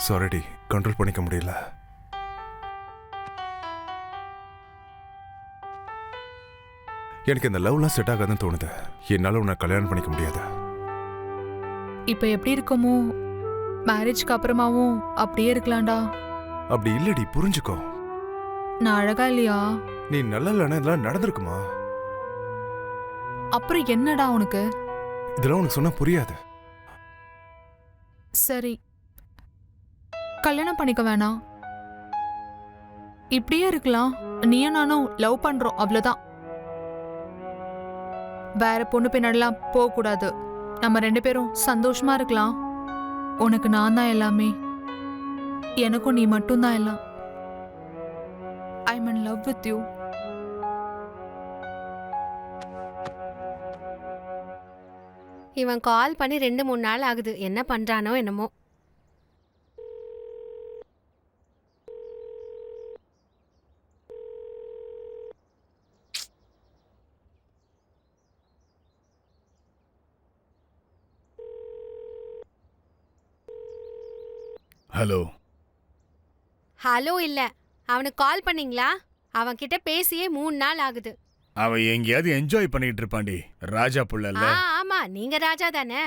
S2: சாரிடி, கண்ட்ரோல் பண்ணிக்க முடியல. எனக்கு இந்த லவ்லாம் செட் ஆகாதுன்னு தோணுது. என்னால உன்னை கல்யாணம் பண்ணிக்க முடியாது.
S1: இப்போ எப்படி இருக்கோமோ மேரேஜ்க்கு அப்புறமாவும் அப்படியே இருக்கலாம்டா.
S2: அப்படி இல்லடி, புரிஞ்சுக்கோ.
S1: நான் அழகா இல்லையா?
S2: நீ நல்லா இல்லைன்னா இதெல்லாம் நடந்திருக்குமா?
S1: அப்புறம் என்னடா உனக்கு?
S2: இதெல்லாம் உனக்கு சொன்னா புரியாது.
S1: சரி, கல்யாணம் பண்ணிக்க வேணாம், இப்படியே இருக்கலாம். நீயும் நானும் லவ் பண்றோம், அவ்வளவுதான். வேற பொண்ணு பின்னாடிலாம் போக கூடாது. நம்ம 2 பேரும் சந்தோஷமா இருக்கலாம். உனக்கு நான் தான் எல்லாமே, எனக்கும் நீ மட்டும்தான் எல்லாம். I am in love with you.
S5: இவன் கால் பண்ணி 2-3 நாள் ஆகுது. என்ன பண்றானோ என்னமோ.
S4: ஹலோ.
S5: ஹலோ இல்ல, அவனுக்கு கால் பண்ணீங்களா? அவன் கிட்ட பேசியே 3 நாள் ஆகுது.
S4: அவன் எங்கேயாவது என்ஜாய் பண்ணிட்டு இருப்பான்டி. ராஜா புள்ளல்ல.
S5: ஆமா, நீங்க ராஜா தானே.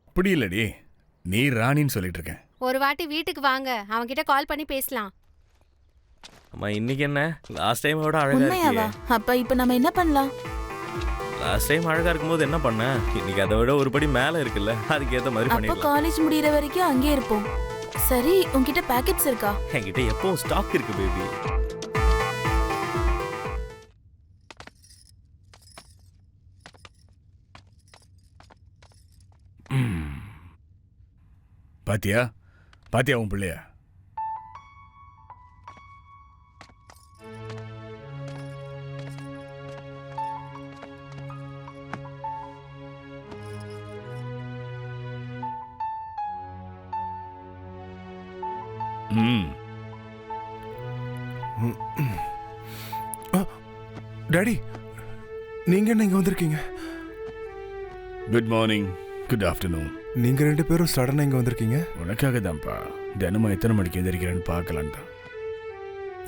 S4: அப்படி இல்லடி, நீ ராணின்னு சொல்லிட்டு இருக்கேன்.
S5: ஒரு வாட்டி வீட்டுக்கு வாங்க, அவன் கிட்ட கால் பண்ணி பேசலாம்.
S3: அம்மா இன்னைக்கு என்ன லாஸ்ட் டைம் விட அழகா
S6: உண்மையாவா?
S3: இருக்கியே.
S6: அப்ப இப்ப நம்ம என்ன பண்ணலாம்?
S3: லாஸ்ட் டைம் அழகா இருக்கும்போது என்ன பண்ண, இன்னைக்கு அதை விட ஒரு படி மேல இருக்குல்ல, அதுக்கேத்த மாதிரி
S6: அப்ப
S3: பண்ணிடலாம்.
S6: காலேஜ் முடியற வரைக்கும் அங்கே இருப்போம். சரி, உன்கிட்ட பேக்கெட்ஸ் இருக்கா?
S3: என்கிட்ட எப்பவும் ஸ்டாக் இருக்கு பேபி.
S4: பாத்தியா பாத்தியா உன் பிள்ளைய?
S2: டாடி நீங்க என்ன இங்க வந்திருக்கீங்க?
S4: Good morning, good afternoon.
S2: நீங்க 2 பேரும் சடனா இங்க வந்திருக்கீங்க?
S4: உனக்காக தான்ப்பா. தினமும் எத்தனை மணிக்கு எந்திரிக்கிறேன்னு பார்க்கலான் தான்.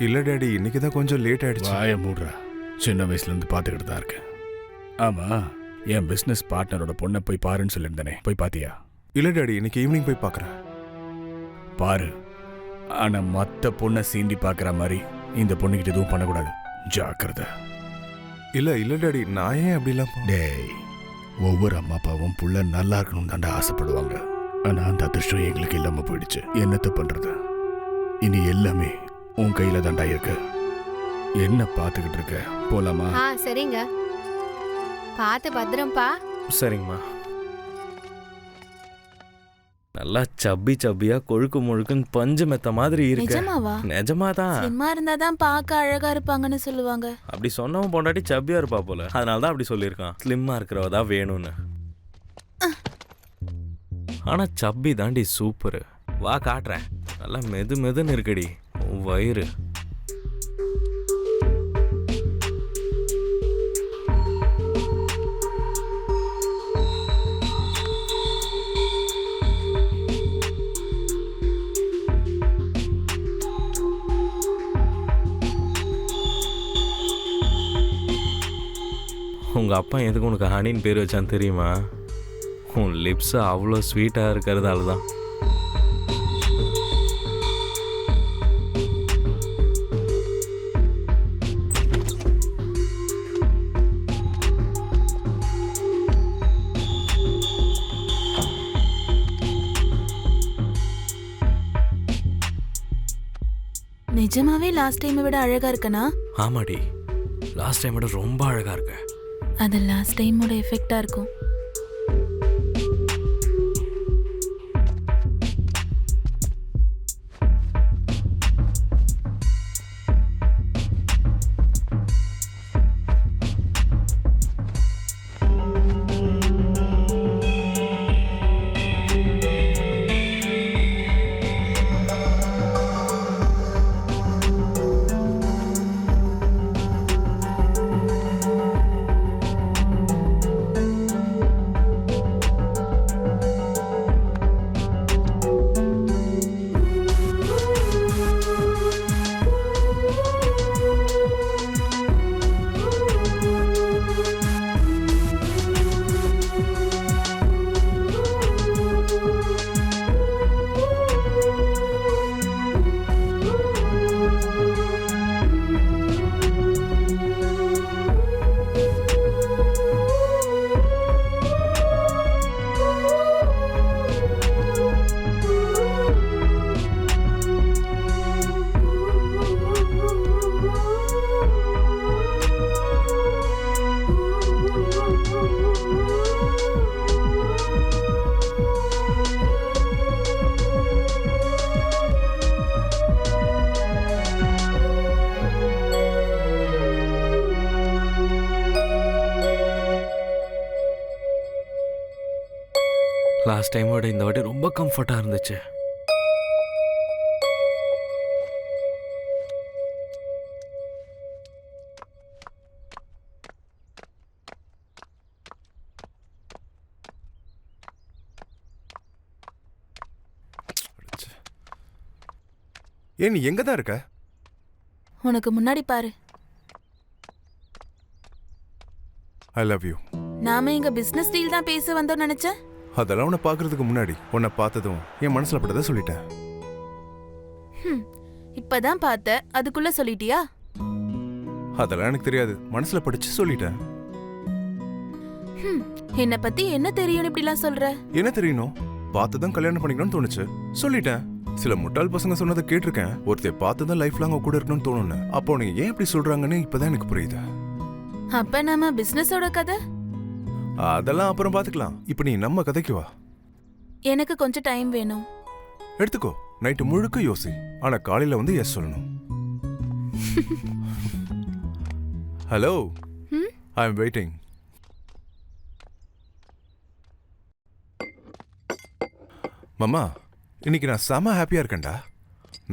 S2: இல்ல டாடி, இன்னைக்கு தான் கொஞ்சம் லேட் ஆயிடுச்சு.
S4: வாய மூடுறா. சின்ன வயசுல இருந்து பார்த்துக்கிட்டு தான் இருக்கேன். ஆமா, என் பிசினஸ் பார்ட்னரோட பொண்ணை போய் பாருன்னு சொல்லியிருந்தேனே, போய் பாத்தியா?
S2: இல்ல டாடி, இன்னைக்கு ஈவினிங் போய் பார்க்கறேன்.
S4: பாரு, ஆனா மத்த பொண்ணை சீண்டி பார்க்குற மாதிரி இந்த பொண்ணுகிட்ட எதுவும் பண்ணக்கூடாது. ஜாக்கிரதை.
S2: இல்ல இல்ல டாடி, நான் ஏன் அப்படிலாம்
S4: டேய், ஒவ்வொரு அம்மா அப்பாவும் புள்ள நல்லா இருக்கணும் தாண்டா ஆசைப்படுவாங்க. ஆனா அந்த அதிர்ஷ்டம் எங்களுக்கு இல்லாம போயிடுச்சு. என்னத்த பண்றது? இனி எல்லாமே உன் கையில தாண்டா இருக்கு. என்ன பார்த்துக்கிட்டு இருக்க? போலாமா?
S5: சரிங்க, பார்த்து பத்திரம்ப்பா.
S3: சரிங்கம்மா. நல்லா சப்பி சப்பியா கொழுக்கு முழுக்குன்னு பஞ்சு மெத்த மாதிரி இருக்கு.
S6: நிஜமாவா?
S3: நிஜமாதான்.
S6: ஸ்லிம்மா இருந்தாதான் பார்க்க அழகா இருப்பாங்கன்னு சொல்லுவாங்க.
S3: அப்படி சொன்னவன் பொண்டாட்டி சப்பியா இருப்பா போல, அதனால தான் அப்படி சொல்லியிருக்கான். ஸ்லிம்மா இருக்கிறவதா வேணும்னு. ஆனா சப்பி தாண்டி சூப்பரு. வா காட்டுறேன். நல்லா மெது மெதுன்னு இருக்கடி உன் வயிறு. உங்க அப்பா எதுக்கு உனக்கு ஹனின்னு பேர் வச்சான்னு தெரியுமா? உன் லிப்ஸ் அவ்வளோ ஸ்வீட்டாக இருக்கிறதால தான்.
S6: நிஜமாவே லாஸ்ட் டைமை விட அழகா இருக்கனா?
S3: ஆமாடி, லாஸ்ட் டைம் விட ரொம்ப அழகா இருக்க.
S6: அது லாஸ்ட் டைமோட எஃபெக்டா இருக்கும்.
S3: லாஸ்ட் டைமோட இந்த வாட்டி ரொம்ப கம்ஃபர்ட்டாக இருந்துச்சு.
S2: ஏன் நீ எங்க தான் இருக்க?
S6: உனக்கு முன்னாடி பாரு.
S2: ஐ லவ் யூ.
S6: நாம இங்க பிசினஸ் டீல் தான் பேச வந்தோம் நினைச்சேன்.
S2: அதெல்லாம் உன்னை பார்க்கறதுக்கு முன்னாடி உன்னை பார்த்ததும் என் மனசுல பட்டதை சொல்லிட்டேன்.
S6: இப்பதான் பார்த்த, அதுக்குள்ள சொல்லிட்டியா?
S2: அதெல்லாம் எனக்கு தெரியாது, மனசுல படிச்சு சொல்லிட்டேன்.
S6: என்ன பத்தி என்ன தெரியும் இப்படிலாம் சொல்ற?
S2: என்ன தெரியணும்? பார்த்துதான் கல்யாணம் பண்ணிக்கணும்னு தோணுச்சு, சொல்லிட்டேன். சில முட்டாள் பசங்க சொன்னதை கேட்டிருக்கேன். ஒருத்தர் பார்த்துதான் லைஃப் லாங் கூட இருக்கணும்னு தோணுன்னு. அப்போ நீங்க ஏன் இப்படி சொல்றாங்கன்னு இப்பதான் எனக்கு புரியுது.
S6: அப்ப நம்ம பிசினஸோட கதை
S2: அதெல்லாம் அப்புறம் பாத்துக்கலாம். இப்ப நீ நம்ம கதைக்கு வா.
S6: எனக்கு கொஞ்சம் டைம் வேணும்.
S2: எடுத்துக்கோ, நைட்டு முழுக்க யோசி. ஆனா காலையில வந்து எஸ் சொல்லணும். Hello, I am waiting. மாமா, இன்னைக்கு நான் செம ஹாப்பியா இருக்கேன்டா.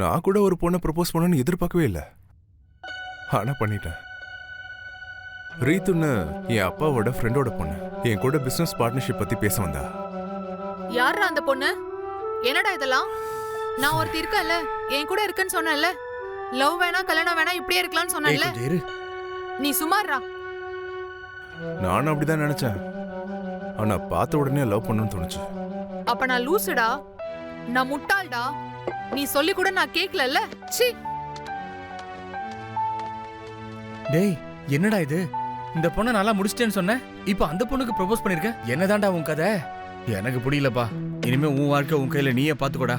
S2: நான் கூட ஒரு பொண்ணை ப்ரப்போஸ் பண்ணணும்னு எதிர்பார்க்கவே இல்லை, ஆனா பண்ணிட்டேன். ரீத்துன்னு என் அப்பாவோட ஃப்ரெண்டோட பொண்ணு என் கூட பிசினஸ் பார்ட்னர்ஷிப் பத்தி பேச வந்தா.
S1: யாரா அந்த பொண்ணு? என்னடா இதெல்லாம்? நான் ஒருத்தி இருக்கேன்ல, என் கூட இருக்கேன்னு சொன்னேன்ல. லவ் வேணா கல்யாணம் வேணா இப்படியே இருக்கலாம்னு சொன்னேன்ல.
S4: கொஞ்சம் இரு.
S1: நீ சுமார்ரா.
S2: நானும் அப்படிதான் நினைச்சேன், ஆனா பார்த்த உடனே லவ் பண்ணணும்னு தோணுச்சு.
S1: அப்ப நான் லூசுடா, நான் முட்டாள்டா. நீ சொல்லி கூட நான் கேக்கலல்ல. சீ.
S4: டேய், என்னடா இது? இந்த பொண்ணை நல்லா முடிச்சிட்டேன்னு சொன்ன, இப்போ அந்த பொண்ணுக்கு ப்ரப்போஸ் பண்ணிருக்க. என்னதான்டா உன் கதை? எனக்கு புரியலப்பா. இனிமே உன் வாழ்க்கை உன் கையில நீயே பாத்துக்கோடா.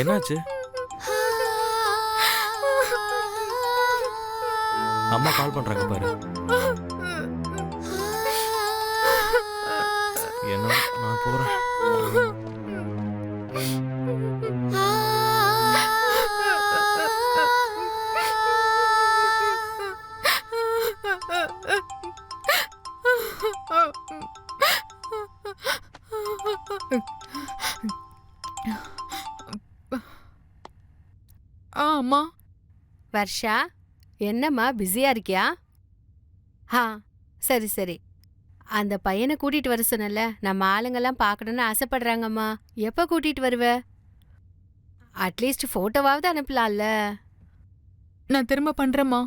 S3: என்னாச்சு? அம்மா கால் பண்றாங்க பாரு. என்ன, நான் போறேன்.
S1: அம்மா.
S5: வர்ஷா, என்னம்மா பிஸியா இருக்கியா? சரி சரி. அந்த பையனை கூட்டிட்டு வர சொன்னல, நம்ம ஆளுங்கெல்லாம் பார்க்கணும்னு ஆசைப்படுறாங்கம்மா. எப்ப கூட்டிட்டு வருவ? அட்லீஸ்ட் போட்டோவாவது அனுப்பலாம்ல.
S1: நான் திரும்ப பண்றேம்மா.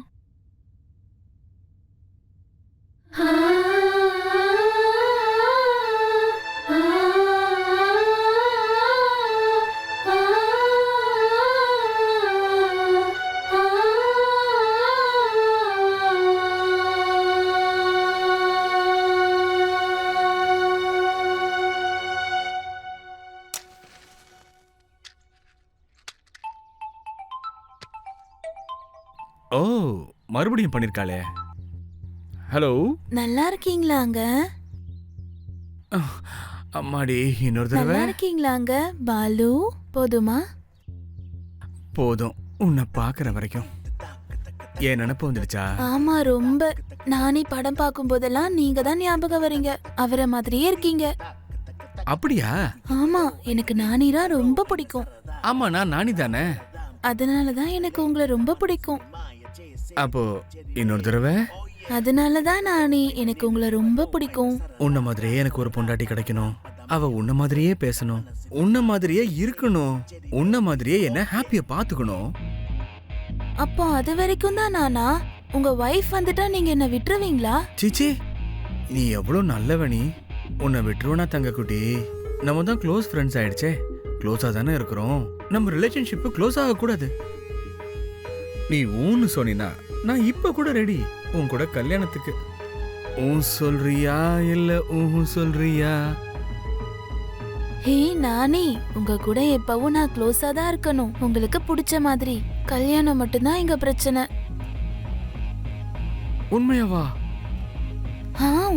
S4: ஓ, மறுபடியும் பண்ணிருக்காளே. ஹலோ,
S6: நல்லா இருக்கீங்களாங்க?
S4: அம்மாடி, இன்னொரு
S6: நல்லா
S4: தடவை.
S6: இருக்கீங்களாங்க பாலு? போதுமா?
S4: போதும், உன்னை பாக்குற வரைக்கும். ஏன் நினப்பு வந்துடுச்சா?
S6: ஆமா, ரொம்ப. நானே படம் பார்க்கும் போதெல்லாம் நீங்க தான் ஞாபகம் வரீங்க. அவரை மாதிரியே இருக்கீங்க.
S4: அப்படியா?
S6: ஆமா, எனக்கு நானிரா ரொம்ப பிடிக்கும்.
S4: ஆமா, நான் நானி தானே.
S6: அதனாலதான் எனக்கு உங்களை ரொம்ப பிடிக்கும்.
S4: அப்போ இன்னொரு தடவை.
S6: அதனாலதான் நானே எனக்கு உங்களை ரொம்ப பிடிக்கும்.
S4: உன்ன மாதிரியே எனக்கு ஒரு பொண்டாட்டி கிடைக்கணும். அவ உன்ன மாதிரியே பேசணும், உன்ன மாதிரியே இருக்கணும், உன்ன மாதிரியே என்ன ஹாப்பியா பாத்துக்கணும்.
S6: அப்போ அது வரைக்கும் தான் நானா? உங்க வைஃப் வந்துட்டா நீங்க என்ன விட்டுருவீங்களா?
S4: சீச்சி, நீ எவ்வளவு நல்லவனி. உன்னை விட்டுருவனா தங்கக்குட்டி? நம்ம தான் க்ளோஸ் ஃப்ரெண்ட்ஸ் ஆயிடுச்சே. க்ளோஸா தானே இருக்கிறோம். நம்ம ரிலேஷன்ஷிப் க்ளோஸ் ஆக கூடாது. நீ ஊன்னு சொன்னா நான் இப்ப கூட ரெடி உன் கூட கல்யாணத்துக்கு. ஊன் சொல்றியா இல்ல ஊஹு சொல்றியா?
S6: ஹே நானே, உங்க கூட எப்பவும் நான் க்ளோஸா தான் இருக்கணும், உங்களுக்கு பிடிச்ச மாதிரி. கல்யாணம் மட்டும்தான் எங்க பிரச்சனை.
S4: உண்மையாவா?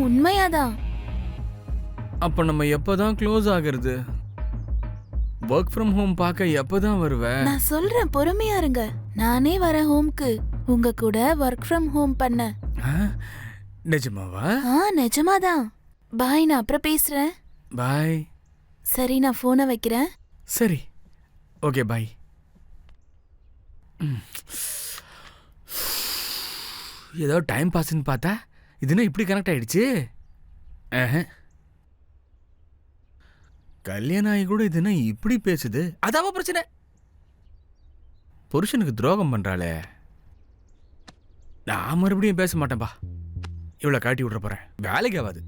S6: உண்மையாதான்.
S4: அப்ப நம்ம எப்பதான் க்ளோஸ் ஆகிறது? ஒர்க் ஃப்ரம் ஹோம் பார்க்க எப்பதான் வருவ?
S6: நான் சொல்றேன், பொறுமையா இருங்க. நானே வரேன் ஹோம்க்கு, உங்க கூட ஒர்க் ஃப்ரம் ஹோம் பண்ண.
S4: நிஜமாவா?
S6: நிஜமாதான். பாய், நான் அப்புறம் பேசுறேன்.
S4: பாய்.
S6: சரி, நான் போனை வைக்கிறேன்.
S4: சரி, ஓகே, பாய். ஏதோ டைம் பாஸ்ன்னு பார்த்தா இதுனா இப்படி கனெக்ட் ஆயிடுச்சு. கல்யாணம் ஆகி கூட இதுனா இப்படி பேசுது. அதாவ பிரச்சனை. புருஷனுக்கு துரோகம் பண்றாளே. நான் மறுபடியும் பேச மாட்டேன்பா. இவளை காட்டி விட்ற போறேன். வேலைக்கு ஆகாது.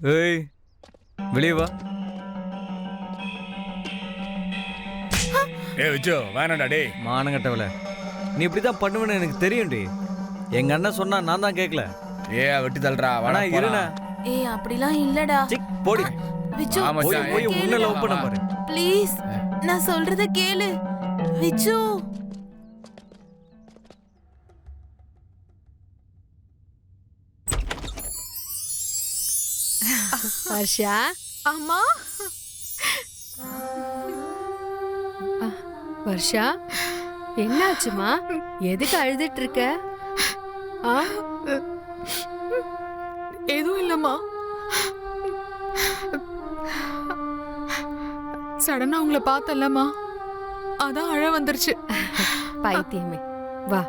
S7: ஏய் வெளியே வா.
S4: விஜோ வேணாடா டேய்.
S7: மானங்கட்டவள, நீ இப்படி தான் பண்ணுவேன்னு எனக்கு தெரியும்டி. எங்க அண்ணன் சொன்னா நான் தான் கேட்கல.
S4: வெட்டி தள்ளுறா.
S7: ஆனா இருண்ணா.
S6: ஏய் அப்படிலாம் இல்லடா.
S7: சிக் போடி.
S6: விச்சு
S7: போய் உன்ன லவ் பண்ண பாரு.
S6: ப்ளீஸ் நான் சொல்றத கேளு விச்சு.
S5: வர்ஷா.
S1: அம்மா.
S5: வர்ஷா என்னாச்சுமா? எதுக்கு அழுதுட்டு இருக்க?
S1: எதுவும் இல்லம்மா. சடனா உங்களை பார்த்தல்லம்மா, அதான் அழ வந்துருச்சு.
S5: பைத்தியமே வா.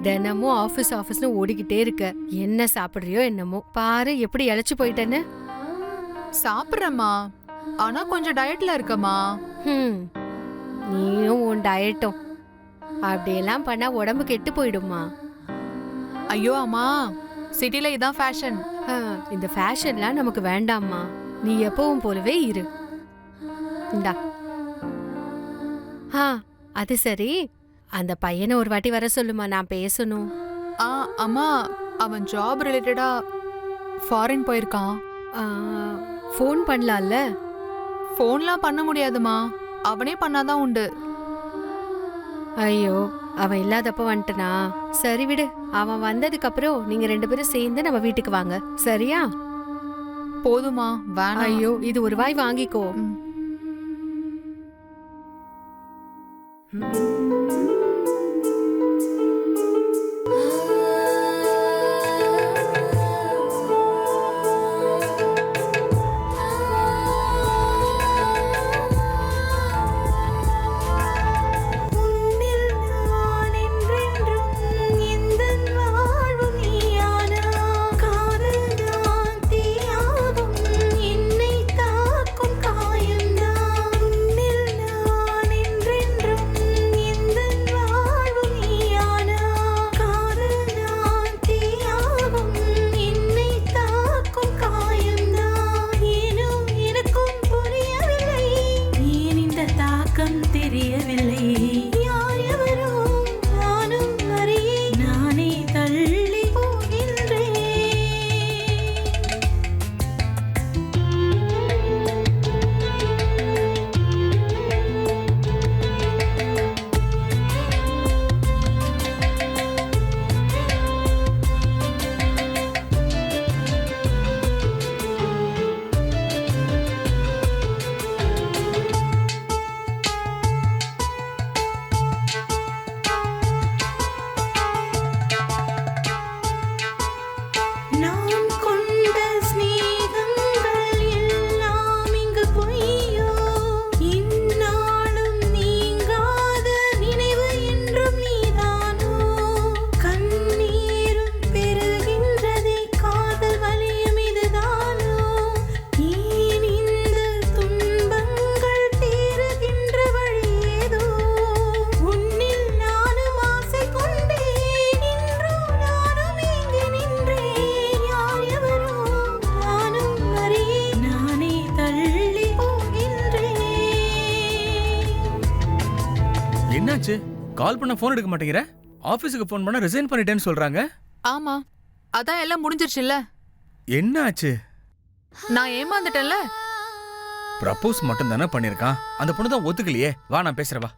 S5: தினமும் ஆபீஸ்னு ஓடிக்கிட்டே இருக்க. என்ன சாப்பிடுறியோ என்னமோ பாரு, எப்படி இழைச்சு போயிட்டேன்னு.
S1: சாப்பிட்றேம்மா, ஆனா கொஞ்சம் டயட்ல இருக்கம்மா.
S5: நீயும் உன் டயட்டும் அப்படியெல்லாம் பண்ணா உடம்பு கெட்டு போயிடுமா.
S1: ஐயோ அம்மா, சிட்டில இதான் ஃபேஷன்.
S5: இந்த ஃபேஷன்லாம் நமக்கு வேண்டாம்மா. நீ எப்பவும் போலவே இரு. இந்தா. அது சரி, அந்த பையனை ஒரு வாட்டி வர சொல்லுமா, நான் பேசணும்.
S1: அம்மா, அவன் ஜாப் ரிலேட்டடா ஃபாரின் போயிருக்கான்.
S5: ஃபோன் பண்ணலாம்ல?
S1: ஃபோன்லாம் பண்ண முடியாதுமா, அவனே பண்ணாதான் உண்டு.
S5: ஐயோ, அவன் இல்லாதப்ப வந்துட்டனா? சரி விடு, அவன் வந்ததுக்கு அப்புறம் நீங்க 2 பேரும் சேர்ந்து நம்ம வீட்டுக்கு வாங்க, சரியா?
S1: போதுமா, வேணாம்.
S5: ஐயோ, இது ஒரு வாய் வாங்கிக்கோ.
S9: காயம் தான் உன்னில் நான் என்றென்றும்
S4: என்னாச்சு? கால் பண்ண ஃபோன் எடுக்க மாட்டேங்கிற? ஆபீஸுக்கு ஃபோன் பண்ணா ரிசைன் பண்ணிட்டேன்னு சொல்றாங்க.
S1: ஆமா, அதான் எல்லாம் முடிஞ்சிருச்சுல்ல.
S4: என்ன ஆச்சு?
S1: நான் ஏமாந்துட்டேன்ல.
S4: ப்ரப்போஸ் மட்டும் தானே பண்ணிருக்கான். அந்த பொண்ணு தான் ஒத்துக்கலையே. வா நான் பேசுறேன் வா.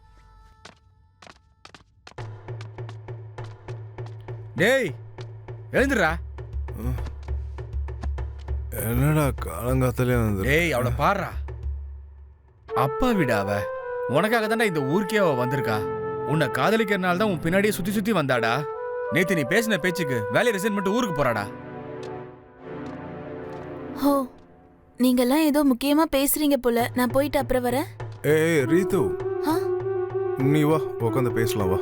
S4: டேய் எழுந்துடுறா.
S2: என்னடா காலங்காத்தாலே வந்து?
S4: டேய் அவளை பாருடா. அப்பா விட அவ உனக்காக தானே இந்த ஊருக்கே அவ வந்திருக்கா. உன்னை காதலிக்கிறனால தான் உன் பின்னாடியே சுத்தி சுத்தி வந்தாடா. நேத்து நீ பேசின பேச்சுக்கு வேலையை ரிசைன் பண்ணிட்டு ஊருக்கு போறாடா.
S6: ஹோ, நீங்கெல்லாம் ஏதோ முக்கியமா பேசுறீங்க போல. நான் போயிட்டு அப்புறம் வரேன்.
S2: ஏய் ரீது,
S6: ஆ?
S2: நீ வா உட்காந்து பேசலாம் வா.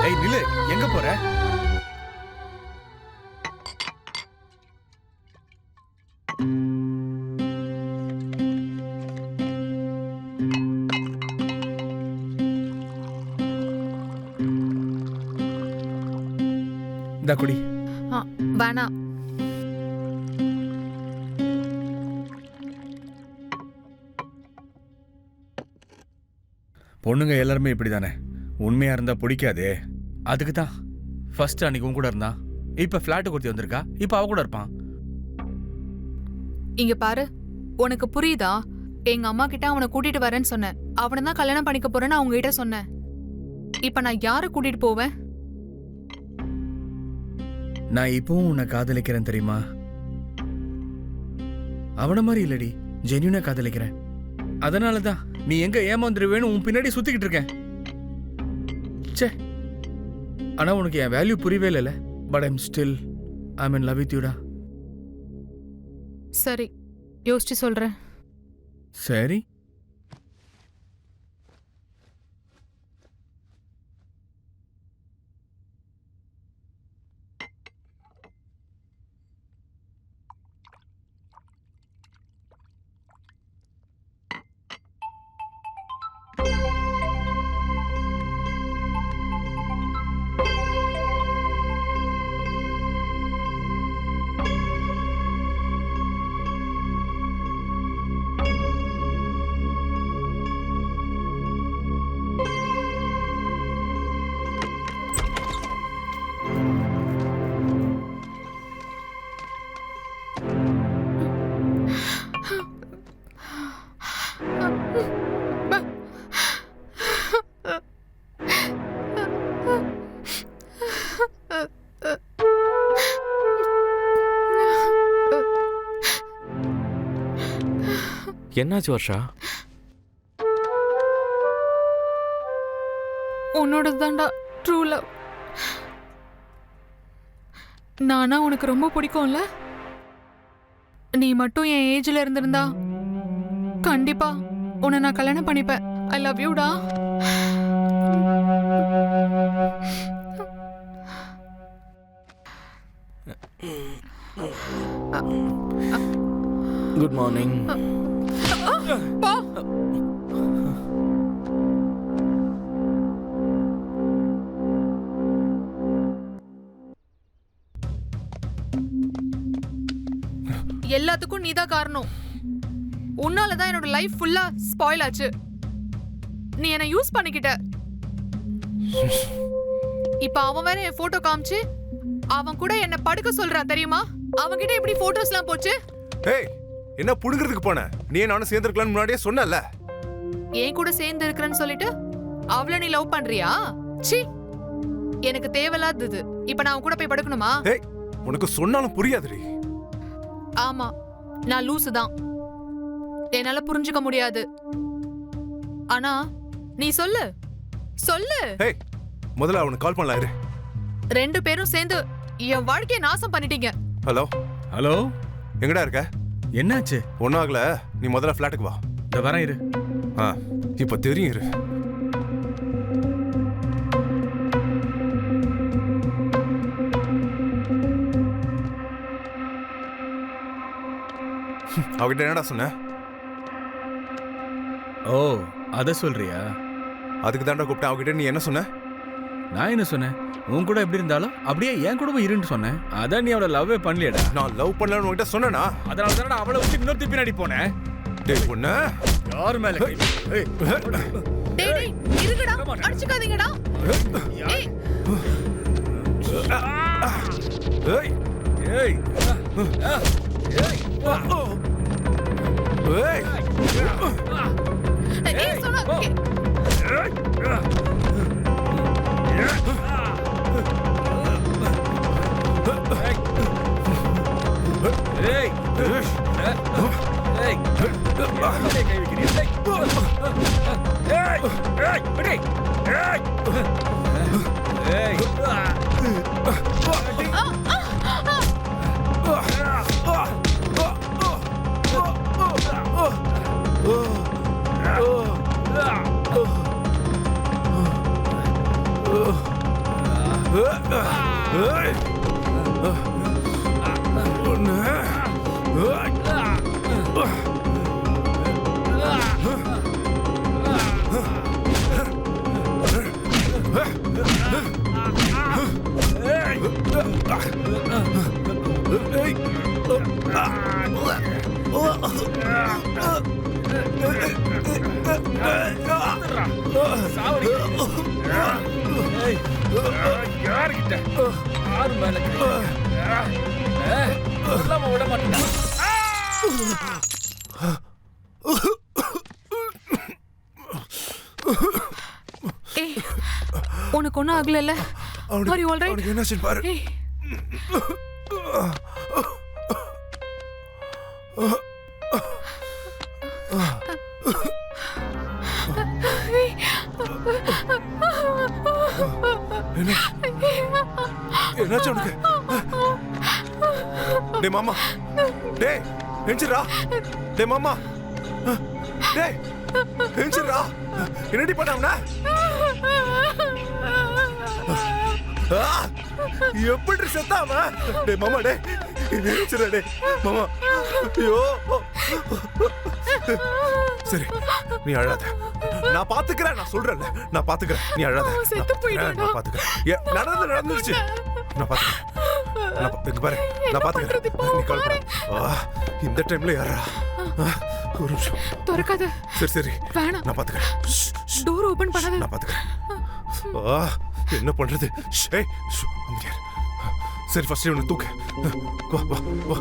S4: ஏய் நில்லு, எங்க போற? இந்த குடி.
S1: வேணாம்.
S4: பொண்ணுங்க எல்லாருமே இப்படிதானே. உண்மையா இருந்தா பிடிக்காதே. அதுக்கு தான் ஃபர்ஸ்ட் அன்னைக்கு உன் கூட இருந்தா, இப்ப ஃபிளாட் கொடுத்து வந்திருக்கா, இப்ப அவ கூட இருப்பான்.
S1: இங்க பாரு, உனக்கு புரியுதா? எங்க அம்மா கிட்ட அவனை கூட்டிட்டு வரேன்னு சொன்னேன். அவனை தான் கல்யாணம் பண்ணிக்க போறேன்னு அவங்க கிட்ட சொன்னேன். இப்ப நான் யார கூட்டிட்டு போவேன்?
S4: நான் இப்பவும் உன்னை காதலிக்கிறேன் தெரியுமா? அவன மாதிரி இல்லடி, ஜென்யூனா காதலிக்கிறேன். அதனாலதான் நீ எங்க ஏமாந்துருவேன்னு உன் பின்னாடி சுத்திக்கிட்டு இருக்கேன். ச்சே, ஆனா உனக்கு என் வேல்யூ புரியவே இல்லைல்ல. But I'm still I'm in love with யூடா.
S1: சரி, யோசிச்சு சொல்றேன்.
S4: சரி.
S3: என்னாச்சு வர்ஷா?
S1: உன்னோட தான்டா ட்ரூ லவ். நானா உனக்கு ரொம்ப பிடிக்கும்ல. நீ மட்டும் என் ஏஜ்ல இருந்திருந்தா கண்டிப்பா உன்னை நான் கல்யாணம் பண்ணிப்பேன். ஐ லவ் யூடா.
S3: Good morning.
S1: பா. எல்லாத்துக்கும் நீதான் காரணம். உன்னாலதான் என்னோட லைஃப் ஃபுல்லா ஸ்பாயில் ஆச்சு. நீ என்ன யூஸ் பண்ணிக்கிட்ட. இப்ப அவன் வேற என் போட்டோ காமிச்சு அவன் கூட என்ன படுக்க சொல்றான் தெரியுமா? அவன்கிட்ட எப்படி போட்டோஸ்லாம் போச்சு?
S2: ஏய், என்ன புடுங்கிறதுக்கு போன? நீ நானும் சேர்ந்துருக்கலாம்னு முன்னாடியே சொன்னல.
S1: என் கூட சேர்ந்து இருக்கிறேன்னு சொல்லிட்டு அவளை நீ லவ் பண்றியா? சி, எனக்கு தேவையில்லாதது. இப்ப நான் அவன் கூட போய் படுக்கணுமா?
S2: ஏய், உனக்கு சொன்னாலும் புரியாதுடி.
S1: ஆமா, நான் லூசு தான். என்னால புரிஞ்சுக்க முடியாது. ஆனா நீ சொல்லு சொல்லு.
S2: ஏய், முதல்ல அவனுக்கு கால் பண்ணலாம் இரு.
S1: ரெண்டு பேரும் சேர்ந்து என் வாழ்க்கையை நாசம் பண்ணிட்டீங்க.
S2: ஹலோ
S4: ஹலோ,
S2: எங்கடா இருக்க?
S4: என்னாச்சு?
S2: ஒன்னும் ஆகல, நீ முதல்ல ஃபிளாட்டுக்கு வா.
S4: இந்த வரேன் இரு.
S2: இப்ப தெரியும் இரு. அவகிட்ட என்னடா சொன்ன?
S4: ஓ, அத சொல்றியா?
S2: அதுக்கு தாண்டா கூப்பிட்டேன். அவகிட்ட நீ என்ன சொன்ன?
S4: நான் என்ன சொன்னேன்? உன் கூட எப்படி இருந்தாலும் அப்படியே என் கூடவும் இருன்னு சொன்னேன். அதான் நீ அவளை லவ்வே பண்ணலையடா.
S2: நான் லவ் பண்ணலன்னு உன்கிட்ட சொன்னேனா?
S4: அதனால தானடா அவளை விட்டு இன்னொரு பின்னாடி போனேன்.
S2: டேய் பொண்ணு,
S4: யார் மேல கை? ஏய்,
S6: டேய் டேய் இருங்கடா, அடிச்சுக்காதீங்கடா. ஏய்
S2: ஏய்
S4: ஏய்,
S2: ஏய்
S6: ஏய் சொன்னா
S4: ஏய், ஏய், கை வைக்கிறீங்க. ஏய், ஏய், விடு. ஏய், ஏய், யாருக்கிட்ட யாரு மேல கை? சொல்லாம விட மாட்டேன்.
S1: ஏய் உனக்கு ஒன்றும் ஆகலைல்ல? Are you all right?
S2: அவனுக்கு என்னாச்சு பாரு.
S1: ஏய்
S2: என்னாச்சு உனக்கு? டேய் மாமா, டேய் எஞ்சிரா. டேய் மாமா, டேய் எஞ்சிரா. என்னடி பண்ணாம? எப்படி செத்தாம? டேய் மாமா, டேய் எஞ்சிரா. டேய் மாமா, ஐயோ. சரி நீ அழாத, நான் பாத்துக்கிறேன். நான் சொல்றேன்ல, நான் பாத்துக்கிறேன். நீ அழாத, நான் பாத்துக்கிறேன். நடந்துருச்சு, நான் பாத்துக்கிறேன். இங்க பாரு, நான் பாத்துக்கிறேன். நீ கவலைப்படாத. இந்த டைம்ல யாரா? ஒரு நிமிஷம்
S1: திறக்காத.
S2: சரி சரி
S1: வேணாம்,
S2: நான் பாத்துக்கிறேன்.
S1: டோர் ஓபன் பண்ணாத.
S2: நான் பாத்துக்கிறேன். என்ன பண்றது? ஏய், அமைதியா இரு. சரி ஃபர்ஸ்ட் இவனை தூக்கு. வா வா வா.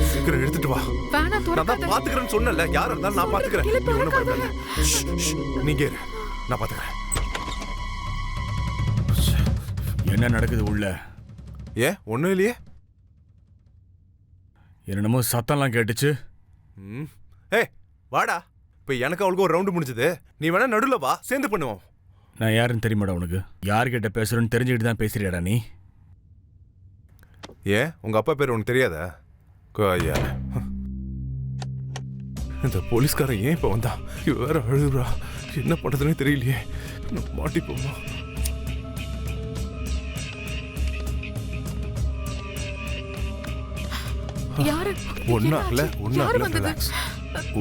S2: சீக்கிரம் எடுத்துட்டு வா.
S1: வேணாம்,
S2: நான்
S1: திறக்காத.
S2: தான் பாத்துக்கிறேன்னு சொன்னல. யாரா இருந்தாலும் நான் பாத்துக்கிறேன். நீ ஒண்ணும் பயப்படாத. நீங்க இரு, நான் பாத்துக்கிறேன்.
S4: என்ன நடக்குது உள்ள?
S2: ஏன் ஒண்ணும் இல்லையே.
S4: என்னமோ சத்தம்லாம் கேட்டுச்சு.
S2: ஏய் வாடா. இப்ப எனக்கு அவளுக்கு ஒரு ரவுண்டு முடிஞ்சது. நீ வேணா நடுல வா, சேர்ந்து பண்ணுவோம்.
S4: நான் யாருன்னு தெரியுமாடா உனக்கு? யார்கிட்ட பேசுறேன்னு தெரிஞ்சுக்கிட்டு தான் பேசுறியாடா நீ?
S2: ஏன் உங்க அப்பா பேர் உனக்கு தெரியாதா? ஐயா, இந்த போலீஸ்காரன் ஏன் இப்ப வந்தா? இவ வேற அழுகுறா. என்ன பண்றதுன்னே தெரியலையே. மாட்டிப்போமா?
S1: யாரு?
S2: ஒன்னாகல
S1: யாரு வந்தது?
S2: ரிலாக்ஸ்.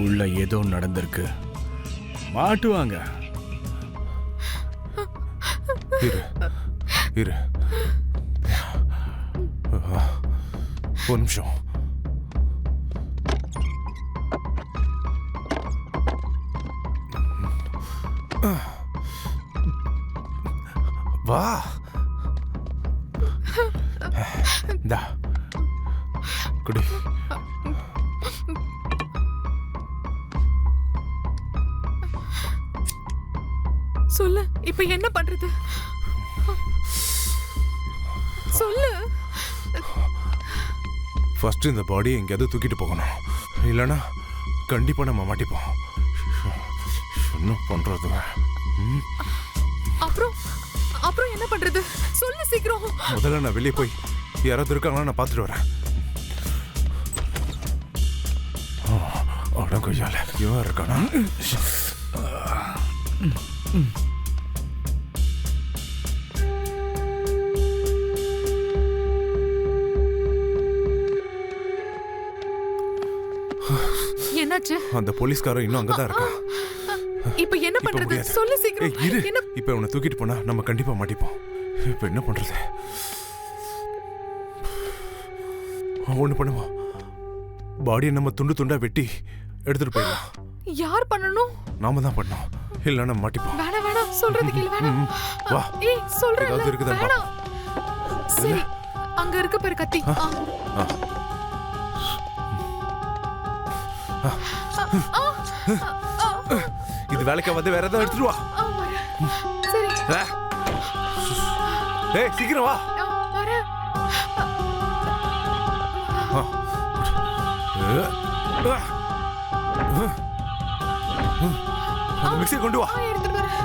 S4: உள்ள ஏதோ நடந்திருக்கு. மாட்டுவாங்க.
S2: இரு இரு, ஒரு நிமிஷம். வா. இந்தா குடி.
S1: சொல்லு, இப்ப என்ன பண்றது? சொல்லு.
S2: ஃபர்ஸ்ட் இந்த பாடியை எங்கேயாவது தூக்கிட்டு போகணும், இல்லைன்னா கண்டிப்பா நம்ம மாட்டிப்போம். என்ன பண்றது?
S1: அப்புறம் என்ன பண்றது? சொல்லு சீக்கிரம்.
S2: முதல்ல நான் வெளியே போய் யாராவது இருக்காங்களா நான் பார்த்துட்டு வரேன். அடங்கொய்யால இவன் இருக்கானா?
S1: என்னாச்சு?
S2: அந்த போலீஸ்காரன் இன்னும் அங்கதான் இருக்கான்.
S1: இப்ப என்ன
S2: இப்ப
S1: பண்றது
S2: முடியாது.
S1: சொல்லு
S2: ஏய்,
S1: சீக்கிரம்
S2: இரு.
S1: என்ன
S2: இப்ப உன்னை தூக்கிட்டு போனா நம்ம கண்டிப்பா மாட்டிப்போம். இப்ப என்ன பண்றது? ஒண்ணு பண்ணுவோம். பாடியை நம்ம துண்டு துண்டா வெட்டி எடுத்துட்டு போயிடலாம்.
S1: யார் பண்ணணும்?
S2: நாம தான் பண்ணோம். இல்ல நம்ம மாட்டிப்போம்.
S1: வேணாம் வேணாம் சொல்றது கேளு வேணாம்.
S2: வா.
S1: ஏய் சொல்றேன்
S2: ஏதாவது இருக்குதான்னு
S1: வேணாம். சரி அங்க இருக்கு பாரு கத்தி.
S2: இது வேலைக்கு வந்து வேற ஏதாவது எடுத்துட்டு வா.
S1: சரி
S2: ஏய் சீக்கிரம் வா.
S1: வரேன்.
S2: அந்த மிக்ஸியை கொண்டு வா.
S1: எடுத்துட்டு வரேன்.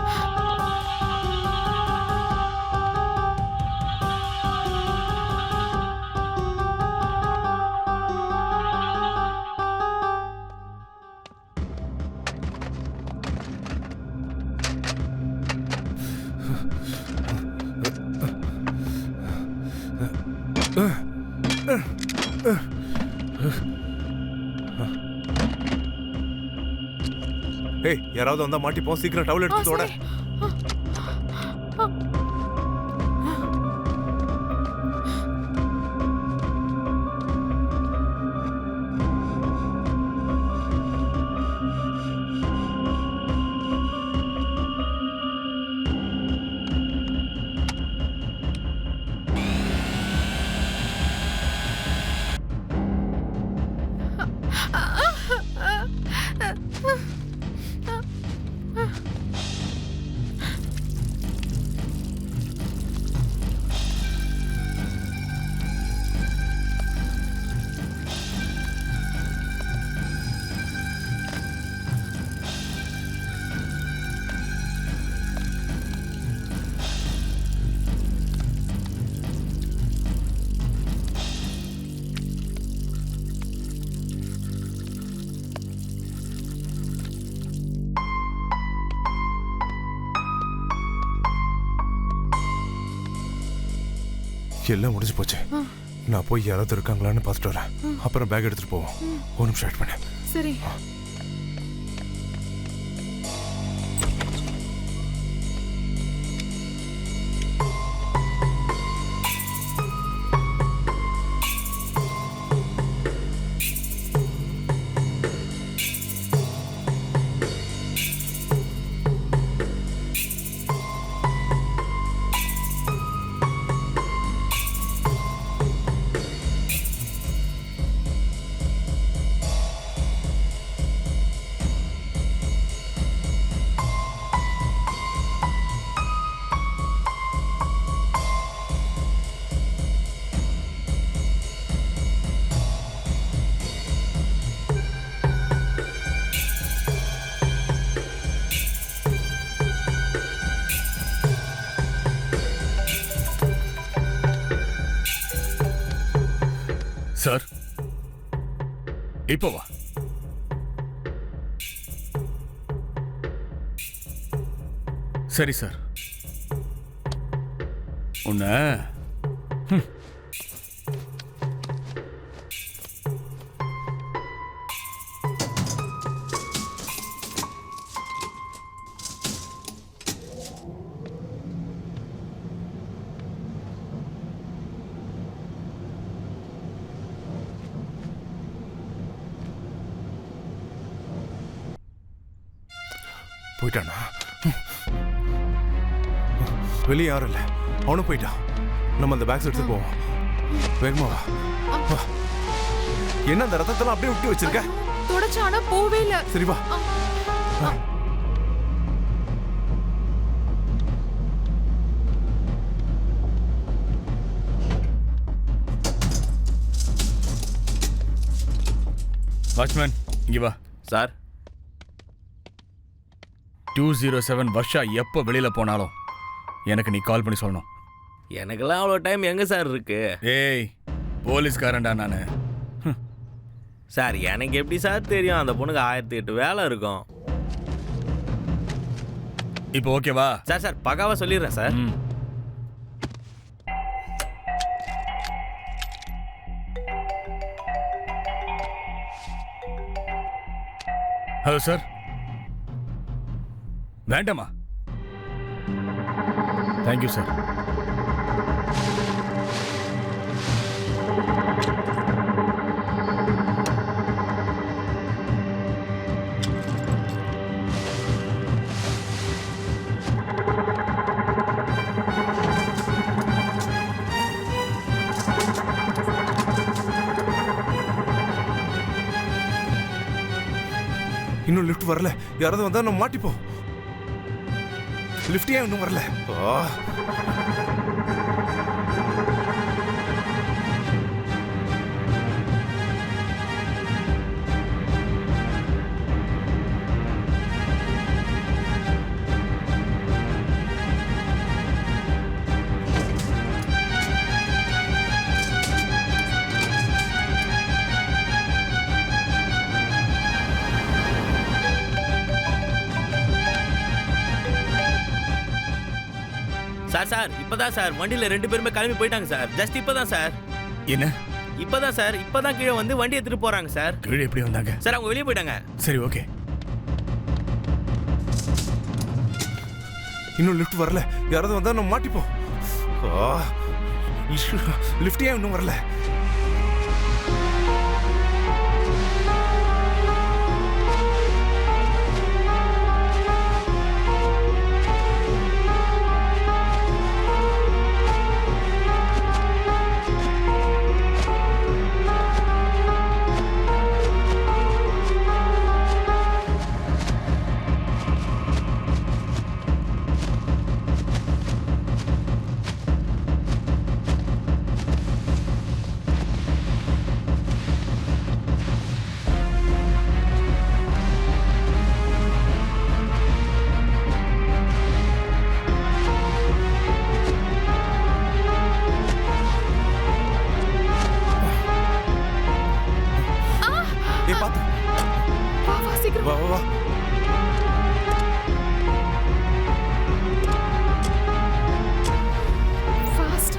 S2: ஏய் யாராவது வந்தா மாட்டிப்போம். சீக்கிரம் டவல் எடுத்து ஓட. எல்லாம் முடிஞ்சு போச்சு. நான் போய் யாராவது இருக்காங்களான்னு பார்த்துட்டு வரேன். அப்புறம் பேக் எடுத்துட்டு போவோம். ஒரு நிமிஷம் வெயிட் பண்ணு.
S1: சரி
S4: சார் இப்போ வா. சரி சார். உன்ன
S2: போயிட்டானா? வெளியே யாரும் இல்லை. அவனும் போயிட்டான். நம்ம அந்த பேக்ஸ் எடுத்து போவோம். வேகமா வா. வா. என்ன அந்த ரத்தத்தெல்லாம் அப்படியே விட்டு வச்சிருக்க?
S1: தொடச்சானா போவே இல்ல.
S2: சரி வா.
S4: வாட்ச்மேன் இங்க வா.
S3: சார்
S4: 207 வர்ஷா எப்போ வெளியில போனாலும் எனக்கு நீ கால் பண்ணி சொல்லணும்.
S3: எனக்கெல்லாம் அவ்வளோ டைம் எங்கே சார் இருக்கு?
S4: ஏய் போலீஸ்காரன்டா நானு.
S3: சார் எனக்கு எப்படி சார் தெரியும்? அந்த பொண்ணுக்கு 1008 வேலை இருக்கும்.
S4: இப்போ ஓகேவா?
S3: சார் சார் பக்காவா சொல்லிடுறேன் சார்.
S4: Hello sir. வேண்டாமா? Thank you sir.
S2: இன்னும் லிஃப்ட் வரல. யாராவது வந்தா நம்ம மாட்டிப்போம். லிஃப்ட் ஏன் இன்னும் வரல?
S3: சார் இப்பதான் சார் வண்டியில 2 பேருமே கிளம்பி போயிட்டாங்க சார். ஜஸ்ட் இப்பதான் சார்.
S4: என்ன?
S3: இப்பதான் சார், இப்பதான் கீழே வந்து வண்டி எடுத்துட்டு போறாங்க சார்.
S4: கீழே எப்படி வந்தாங்க?
S3: சார் அவங்க வெளியே போயிட்டாங்க.
S4: சரி, ஓகே.
S2: இன்னும் லிஃப்ட் வரல. யாராவது வந்தா நம்ம மாட்டிப்போம். லிஃப்ட் ஏன் இன்னும் வரல? வா வா வா.
S1: ஃபாஸ்ட்.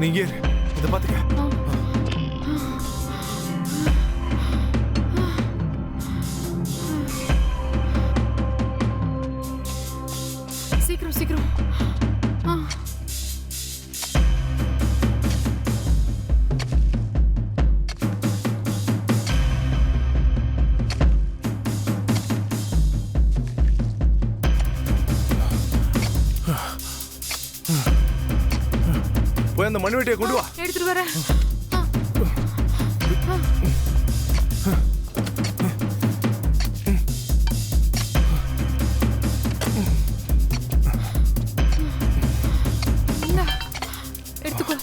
S2: நீங்க இதை பாத்துக்க.
S1: சீக்கிரம் சீக்கிரம்.
S2: போய் அந்த மண்வெட்டியை கொண்டு வா.
S1: எடுத்துட்டு வரேன். இந்தா, எடுத்துக்கோ.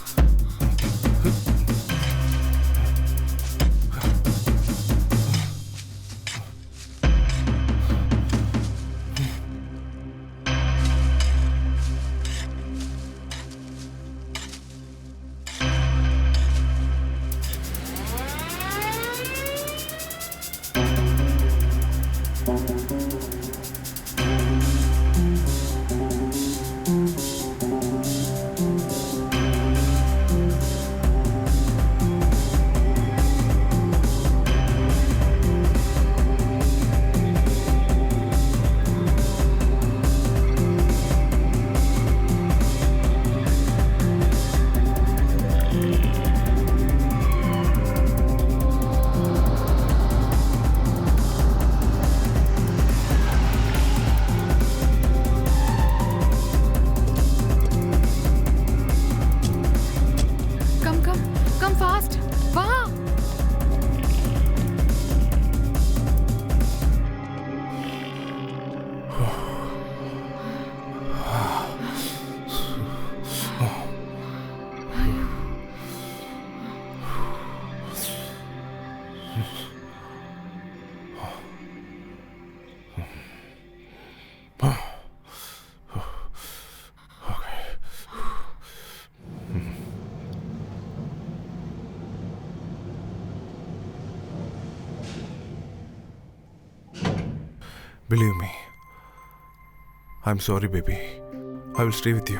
S1: Come fast. வா.
S2: Believe me. I'm sorry, baby. I will stay with you.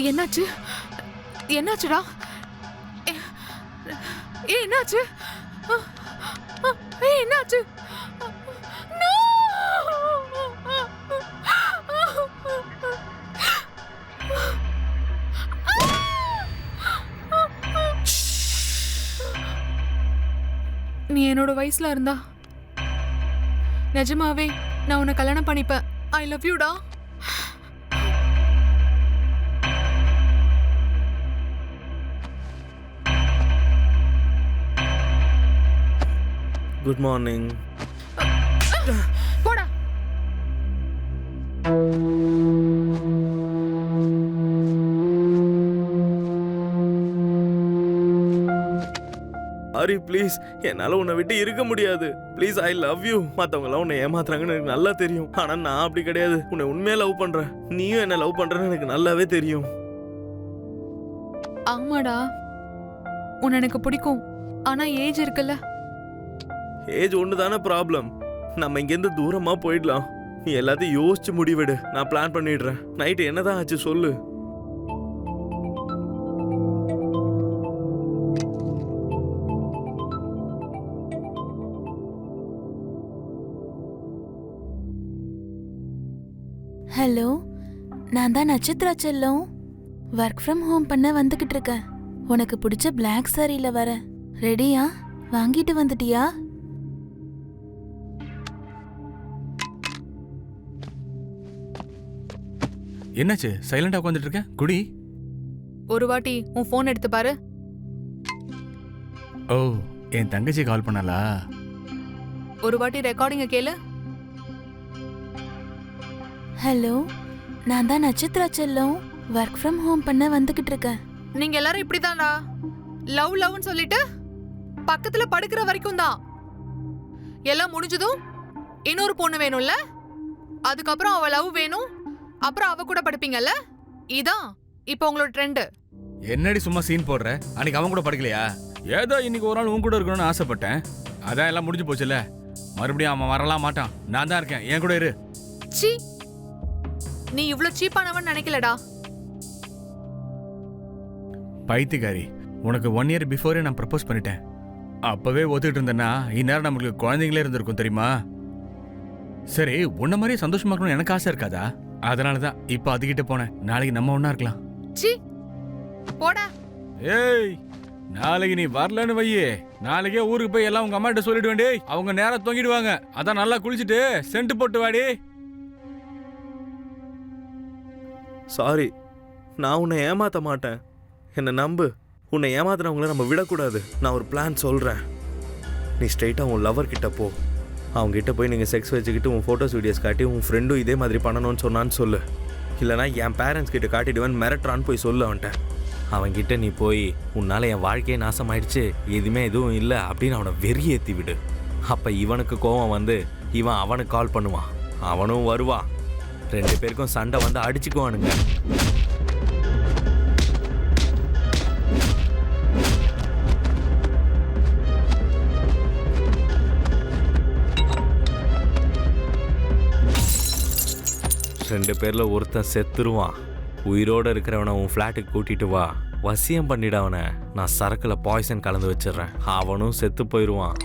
S1: என்னாச்சு? என்னாச்சுடா? என்னாச்சு? என்னாச்சு? No! நீ என்னோட வயசுல இருந்தா நிஜமாவே நான் உன்னை கல்யாணம் பண்ணிப்பேன். ஐ லவ் யூடா.
S3: Good morning.
S1: போடா.
S3: ஹரி ப்ளீஸ், என்னால் உன்னை விட்டு இருக்க முடியாது. Please, I love you. மற்றவங்களாம் உன்னை ஏமாத்துறாங்கன்னு எனக்கு நல்லா தெரியும். ஆனால் நான் அப்படி கிடையாது. உன்னை உண்மையாக லவ் பண்ணுறேன். நீயும் என்ன லவ் பண்ணுறேன்னு எனக்கு நல்லாவே தெரியும்.
S1: ஆமாடா, உன்னை எனக்கு பிடிக்கும். ஆனா ஏஜ் இருக்குல்ல.
S3: ஏஜ் ஒன்று தானே ப்ராப்ளம். நம்ம இங்கேருந்து தூரமாக போயிடலாம். நீ எல்லாத்தையும் யோசிச்சு முடிவெடு. நான் பிளான் பண்ணிடுறேன். நைட்டு என்னதான் ஆச்சு சொல்லு.
S6: ஹலோ, நான் தான் நட்சத்திரா செல்லம். ஒர்க் ஃப்ரம் ஹோம் பண்ண வந்துகிட்டு இருக்கேன். உனக்கு பிடிச்ச பிளாக் சாரியில வரேன். ரெடியா? வாங்கிட்டு வந்துட்டியா?
S4: என்னாச்சு சைலண்டா உட்காந்துட்டு இருக்க? குடி.
S1: ஒரு வாட்டி உன் போன் எடுத்து பாரு.
S4: ஓ, என் தங்கச்சி கால் பண்ணலா?
S1: ஒரு வாட்டி ரெக்கார்டிங்க கேளு.
S6: ஹலோ, நான் தான் நட்சத்திரா செல்லம். ஒர்க் ஃப்ரம் ஹோம் பண்ண வந்துகிட்டு இருக்கேன்.
S1: நீங்க எல்லாரும் இப்படிதான்டா. லவ் லவ்னு சொல்லிட்டு பக்கத்துல படுக்கிற வரைக்கும் தான். எல்லாம் முடிஞ்சதும் இன்னொரு பொண்ணு வேணும்ல, அதுக்கப்புறம் அவ லவ் வேணும், அப்புறம் அவ கூட படுப்பீங்கல்ல. இதான் இப்போ உங்களோட ட்ரெண்ட்.
S4: என்னடி சும்மா சீன் போடுற? அன்னைக்கு அவன் கூட படிக்கலையா? ஏதோ இன்னைக்கு ஒரு நாள் உன் கூட இருக்கணும்னு ஆசைப்பட்டேன். அதான் எல்லாம் முடிஞ்சு போச்சுல்ல. மறுபடியும் அவன் வரலாம் மாட்டான். நான் தான் இருக்கேன். என் கூட இரு.
S1: சீ, நீ இவ்ளோ சீப்பானவன் நினைக்கலடா.
S4: பைத்தியக்காரி, உனக்கு 1 year பிஃபோரே நான் ப்ரப்போஸ் பண்ணிட்டேன். அப்பவே ஒத்துக்கிட்டு இருந்தேன்னா இந்நேரம் நம்மளுக்கு குழந்தைங்களே இருந்திருக்கும் தெரியுமா? சரி, உன்ன மாதிரியே சந்தோஷமா இருக்கணும்னு எனக்கு ஆசை இருக்காதா? அதனாலதான் இப்ப அதுகிட்ட போனேன். நாளைக்கு நம்ம ஒண்ணா இருக்கலாம்.
S1: சீ, போடா.
S4: ஏய், நாளைக்கு நீ வரலன்னு வையே, நாளைக்கே ஊருக்கு போய் எல்லாம் உங்க அம்மா கிட்ட சொல்லிட்டு வேண்டி. அவங்க நேரம் தொங்கிடுவாங்க. அதான் நல்லா குளிச்சுட்டு சென்ட் போட்டு வாடி.
S3: சாரி, நான் உன்னை ஏமாற்ற மாட்டேன். என்னை நம்பு. உன்னை ஏமாத்துறவங்கள நம்ம விடக்கூடாது. நான் ஒரு பிளான் சொல்கிறேன். நீ ஸ்ட்ரைட்டாக உன் லவர் கிட்ட போ. அவங்ககிட்ட போய் நீங்கள் செக்ஸ் வச்சுக்கிட்டு உன் ஃபோட்டோஸ் வீடியோஸ் காட்டி உன் ஃப்ரெண்டும் இதே மாதிரி பண்ணணும்னு சொன்னான்னு சொல்லு. இல்லைனா என் பேரண்ட்ஸ் கிட்ட காட்டிடுவேன் மிரட்டுறான்னு போய் சொல்லு அவன்கிட்ட. அவன்கிட்ட நீ போய் உன்னால் என் வாழ்க்கையே நாசமாயிடுச்சு, எதுவும் இல்லை அப்படின்னு அவனை வெறியேற்றி விடு. அப்போ இவனுக்கு கோவம் வந்து இவன் அவனுக்கு கால் பண்ணுவான். அவனும் வருவான். 2 பேருக்கும் சண்டை வந்து அடிச்சுக்குவானுங்க. ரெண்டு பேர்ல ஒருத்தன் செத்துருவான். உயிரோட இருக்கிறவனை உன் ஃப்ளாட்டுக்கு கூட்டிட்டு வா. வசியம் பண்ணிட அவனை. நான் சரக்குல பாய்சன் கலந்து வச்சிடுறேன். அவனும் செத்து போயிடுவான்.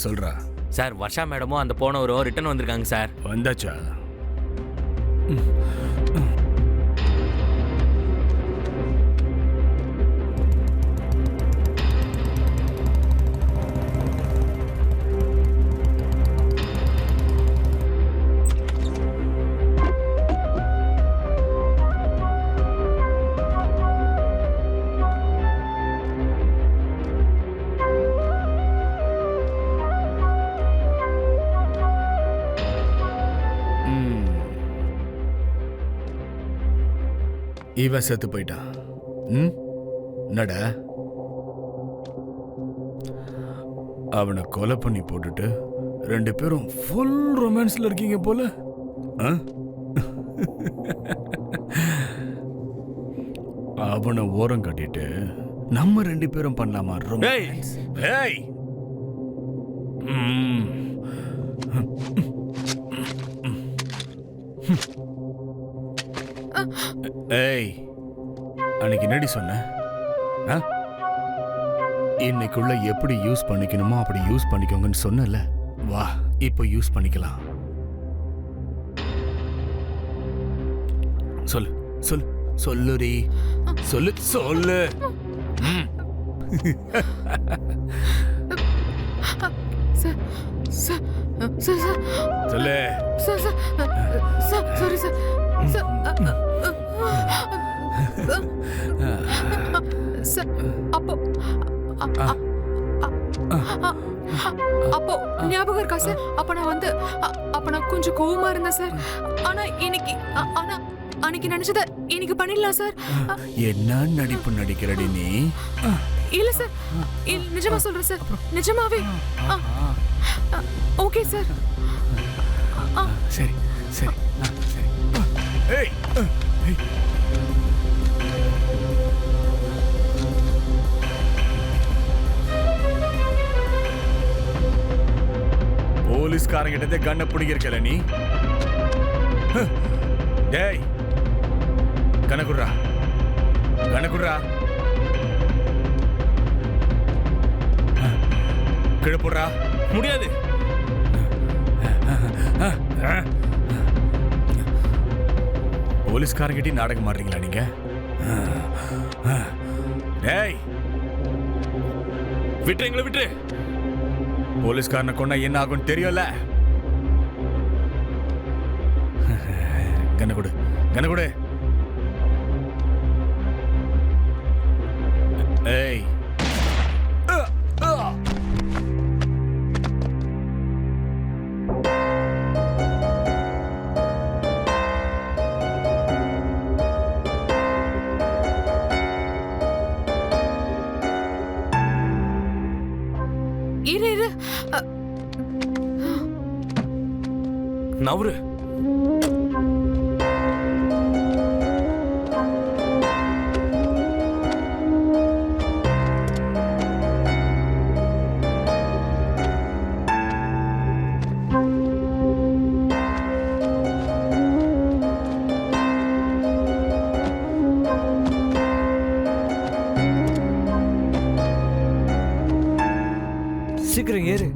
S4: சொல்றா.
S3: சார் வர்ஷா மேடமும் அந்த போனவரும் ரிட்டர்ன் வந்திருக்காங்க சார்.
S4: வந்தாச்சா? இவன் செத்து போயிட்டான். நட அவனை கொலை பண்ணி போட்டுட்டு 2 பேரும் ஃபுல் ரொமான்ஸ்ல இருக்கீங்க போல. அவனை ஓரம் கட்டிட்டு நம்ம 2 பேரும் பண்ணலாமா ரொமான்ஸ்? ஏய் ஏய் அன்னைக்கு என்னடி சொன்ன? இன்னைக்குள்ள எப்படி யூஸ் பண்ணிக்கணுமோ அப்படி யூஸ் பண்ணிக்கோங்கன்னு சொன்னல. வா இப்போ யூஸ் பண்ணிக்கலாம். சொல்லு சொல்லு சொல்லுடி சொல்லு சொல்லு. சொல்லு.
S6: Sorry sir.
S1: அப்போ ஞாபகம் இருக்கா சார்? அப்ப நான் கொஞ்சம் கோவமா இருந்தேன் சார். ஆனா அன்னைக்கு நினைச்சத இன்னைக்கு பண்ணிடலாம் சார்.
S4: என்ன நடிப்பு நடிக்கிறடி நீ?
S1: இல்ல சார், நிஜமா சொல்றேன் சார், நிஜமாவே. Okay sir.
S4: சரி சரி சரி. ஏய் போலீஸ்காரங்கிட்ட கண்ணை பிடிக்கிறக்கல நீ? டேய் கணக்குடுறா கணக்குடுறா. கிழப்புடுறா.
S3: முடியாது.
S4: போலீஸ்காரங்கிட்ட நாடகம் ஆடுறீங்களா நீங்க? டேய்
S3: விட்டுரு, எங்களை விட்டுரு.
S4: போலீஸ்காரனை கொண்டா என்ன ஆகும் தெரியும்ல? கண்ணகுடு கண்ணகுடு. ஏய்
S3: நவரு.
S7: சீக்கிரம் ஏறு.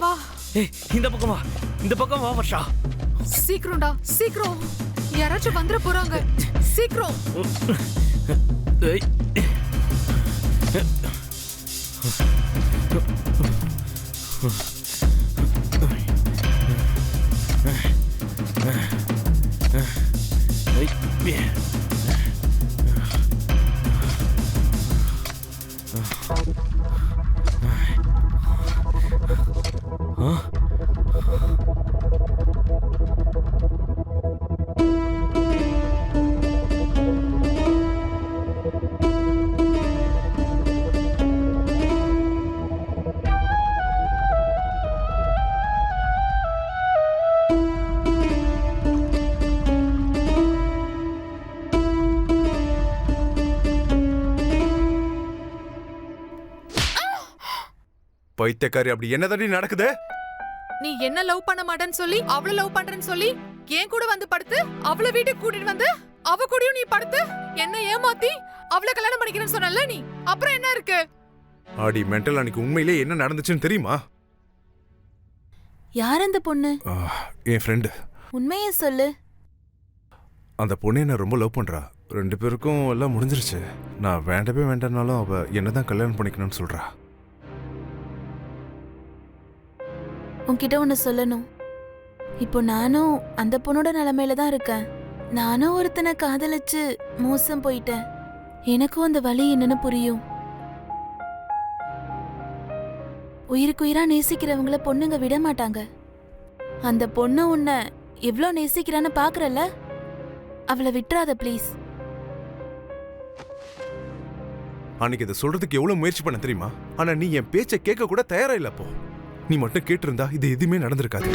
S1: வா.
S3: ஏய் இந்த பக்கம் வா, இந்த பக்கம் வா வர்ஷா.
S1: சீக்கிரம்டா, சீக்கிரம். யாராச்சும் வந்துட போறாங்க. சீக்கிரம்.
S3: ஏய்
S2: பைத்தியக்காரி, அப்படி என்னதாடி நடக்குது?
S1: நீ என்ன லவ் பண்ண மாட்டேன்னு சொல்லி அவள லவ் பண்றேன்னு சொல்லி ஏன் கூட வந்து படுத்து அவள வீட்டுக்கு கூட்டிட்டு வந்து அவ கூடயும் நீ படுத்து என்ன ஏமாத்தி அவள கல்யாணம் பண்ணிக்கிறேன்னு சொன்னல நீ. அப்புறம் என்ன இருக்கு?
S2: ஆடி மென்டல், அன்னைக்கு உண்மையிலே என்ன நடந்துச்சுன்னு தெரியுமா?
S6: யார் அந்த பொண்ணு?
S2: என் ஃப்ரெண்டு.
S6: உண்மையை சொல்லு.
S2: அந்த பொண்ணு என்ன ரொம்ப லவ் பண்றா. 2 பேருக்கும் எல்லாம் முடிஞ்சிருச்சு. நான் வேண்டவே வேண்டாம்னாலும் அவ என்னதான் கல்யாணம் பண்ணிக்கணும்னு சொல்றா.
S6: உன்கிட்ட ஒன்று சொல்லணும். இப்போ நானும் அந்த பொண்ணோட நிலைமையில தான் இருக்கேன். நானும் ஒருத்தனை காதலிச்சு மோசம் போயிட்டேன். எனக்கும் அந்த வலி என்னன்னு புரியும். உயிருக்குயிரா நேசிக்கிறவங்கள பொண்ணுங்க விட மாட்டாங்க. அந்த பொண்ணு உன்னை எவ்வளோ நேசிக்கிறான்னு பாக்குறல்ல, அவளை விட்டுறாத ப்ளீஸ்.
S2: அன்னைக்கு இதை சொல்றதுக்கு எவ்வளவு முயற்சி பண்ண தெரியுமா? ஆனா நீ என் பேச்சை கேட்க கூட தயாரா இல்ல. அப்போ நீ மட்டும் கேட்டிருந்தா இது எதுவுமே நடந்திருக்காது.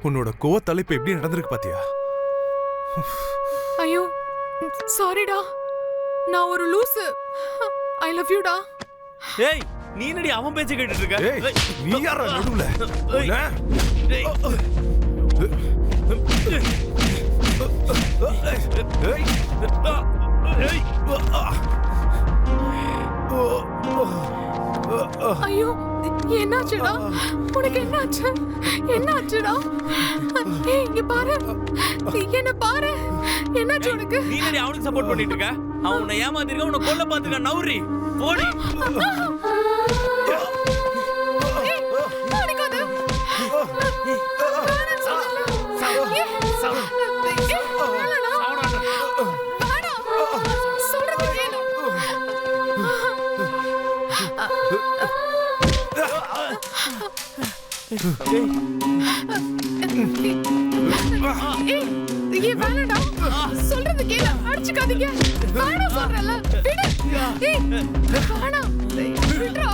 S2: உன்னோட கோவ தலைப்பு எப்படி நடந்திருக்கு பாத்தியா?
S1: ஐயோ சாரிடா, நான் ஒரு லூசு. ஐ லவ் யூடா.
S3: ஏய் நீ என்னடி அவன் பேச்ச கேட்டுட்டு இருக்க?
S2: ஏய் நீ யாரா நடுவுல?
S3: ஏய்
S1: ஐயோ என்னாச்சுடா? உனக்கு என்னாச்சு? என்னாச்சுடா? ஏய் இங்க பாரு, என்ன பாரு. என்னாச்சு உனக்கு?
S3: நீ என்னடி அவனுக்கு சப்போர்ட் பண்ணிட்டு இருக்க? அவன் உன்னை ஏமாத்திருக்க, உன்னை கொல்ல பாத்துக்க. நவுரி போடி.
S1: சொல்றது கேளு, அடிச்சுக்காதீங்க. வேணாம் சொல்றல, விடு. ஏய் வேணாம், விடுடா.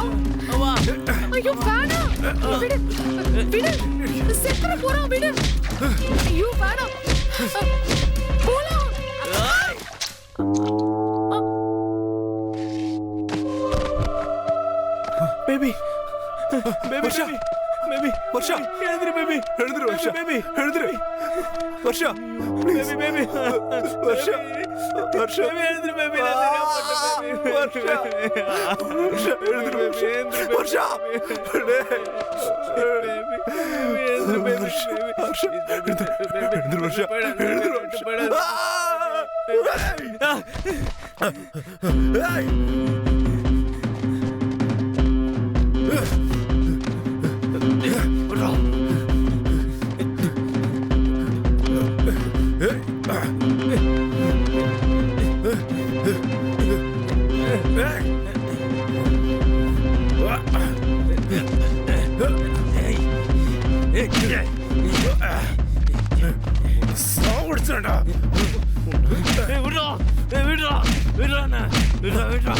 S1: ஐயோ வேணாம், விடு விடு. செத்துற போறான், விடு. ஐயோ வேணாம், போலாம்.
S3: பேபி
S2: வர்ஷா,
S3: பேபி
S2: வர்ஷா
S3: எழுந்திரு பேபி.
S2: எழுந்திரு வர்ஷா,
S3: பேபி
S2: எழுந்திரு Varsha,
S3: baby baby
S2: Varsha, Varsha
S3: baby எழுந்திரு பேபி.
S2: வர்ஷா, வர்ஷா எழுந்திரு வர்ஷா, வர்ஷா எழுந்திரு வர்ஷா, எழுந்திரு வர்ஷா. சாவடிச்சேன்டா.
S3: விடுறா விடுறா விடுறா விடுறா விடுறா.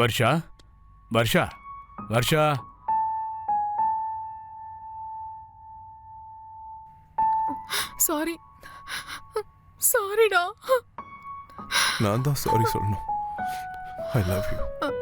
S4: வர்ஷா வர்ஷா வர்ஷா
S6: சாரி சாரிடா.
S2: நான் தான் சாரி சொல்லணும். ஐ லவ் யூ.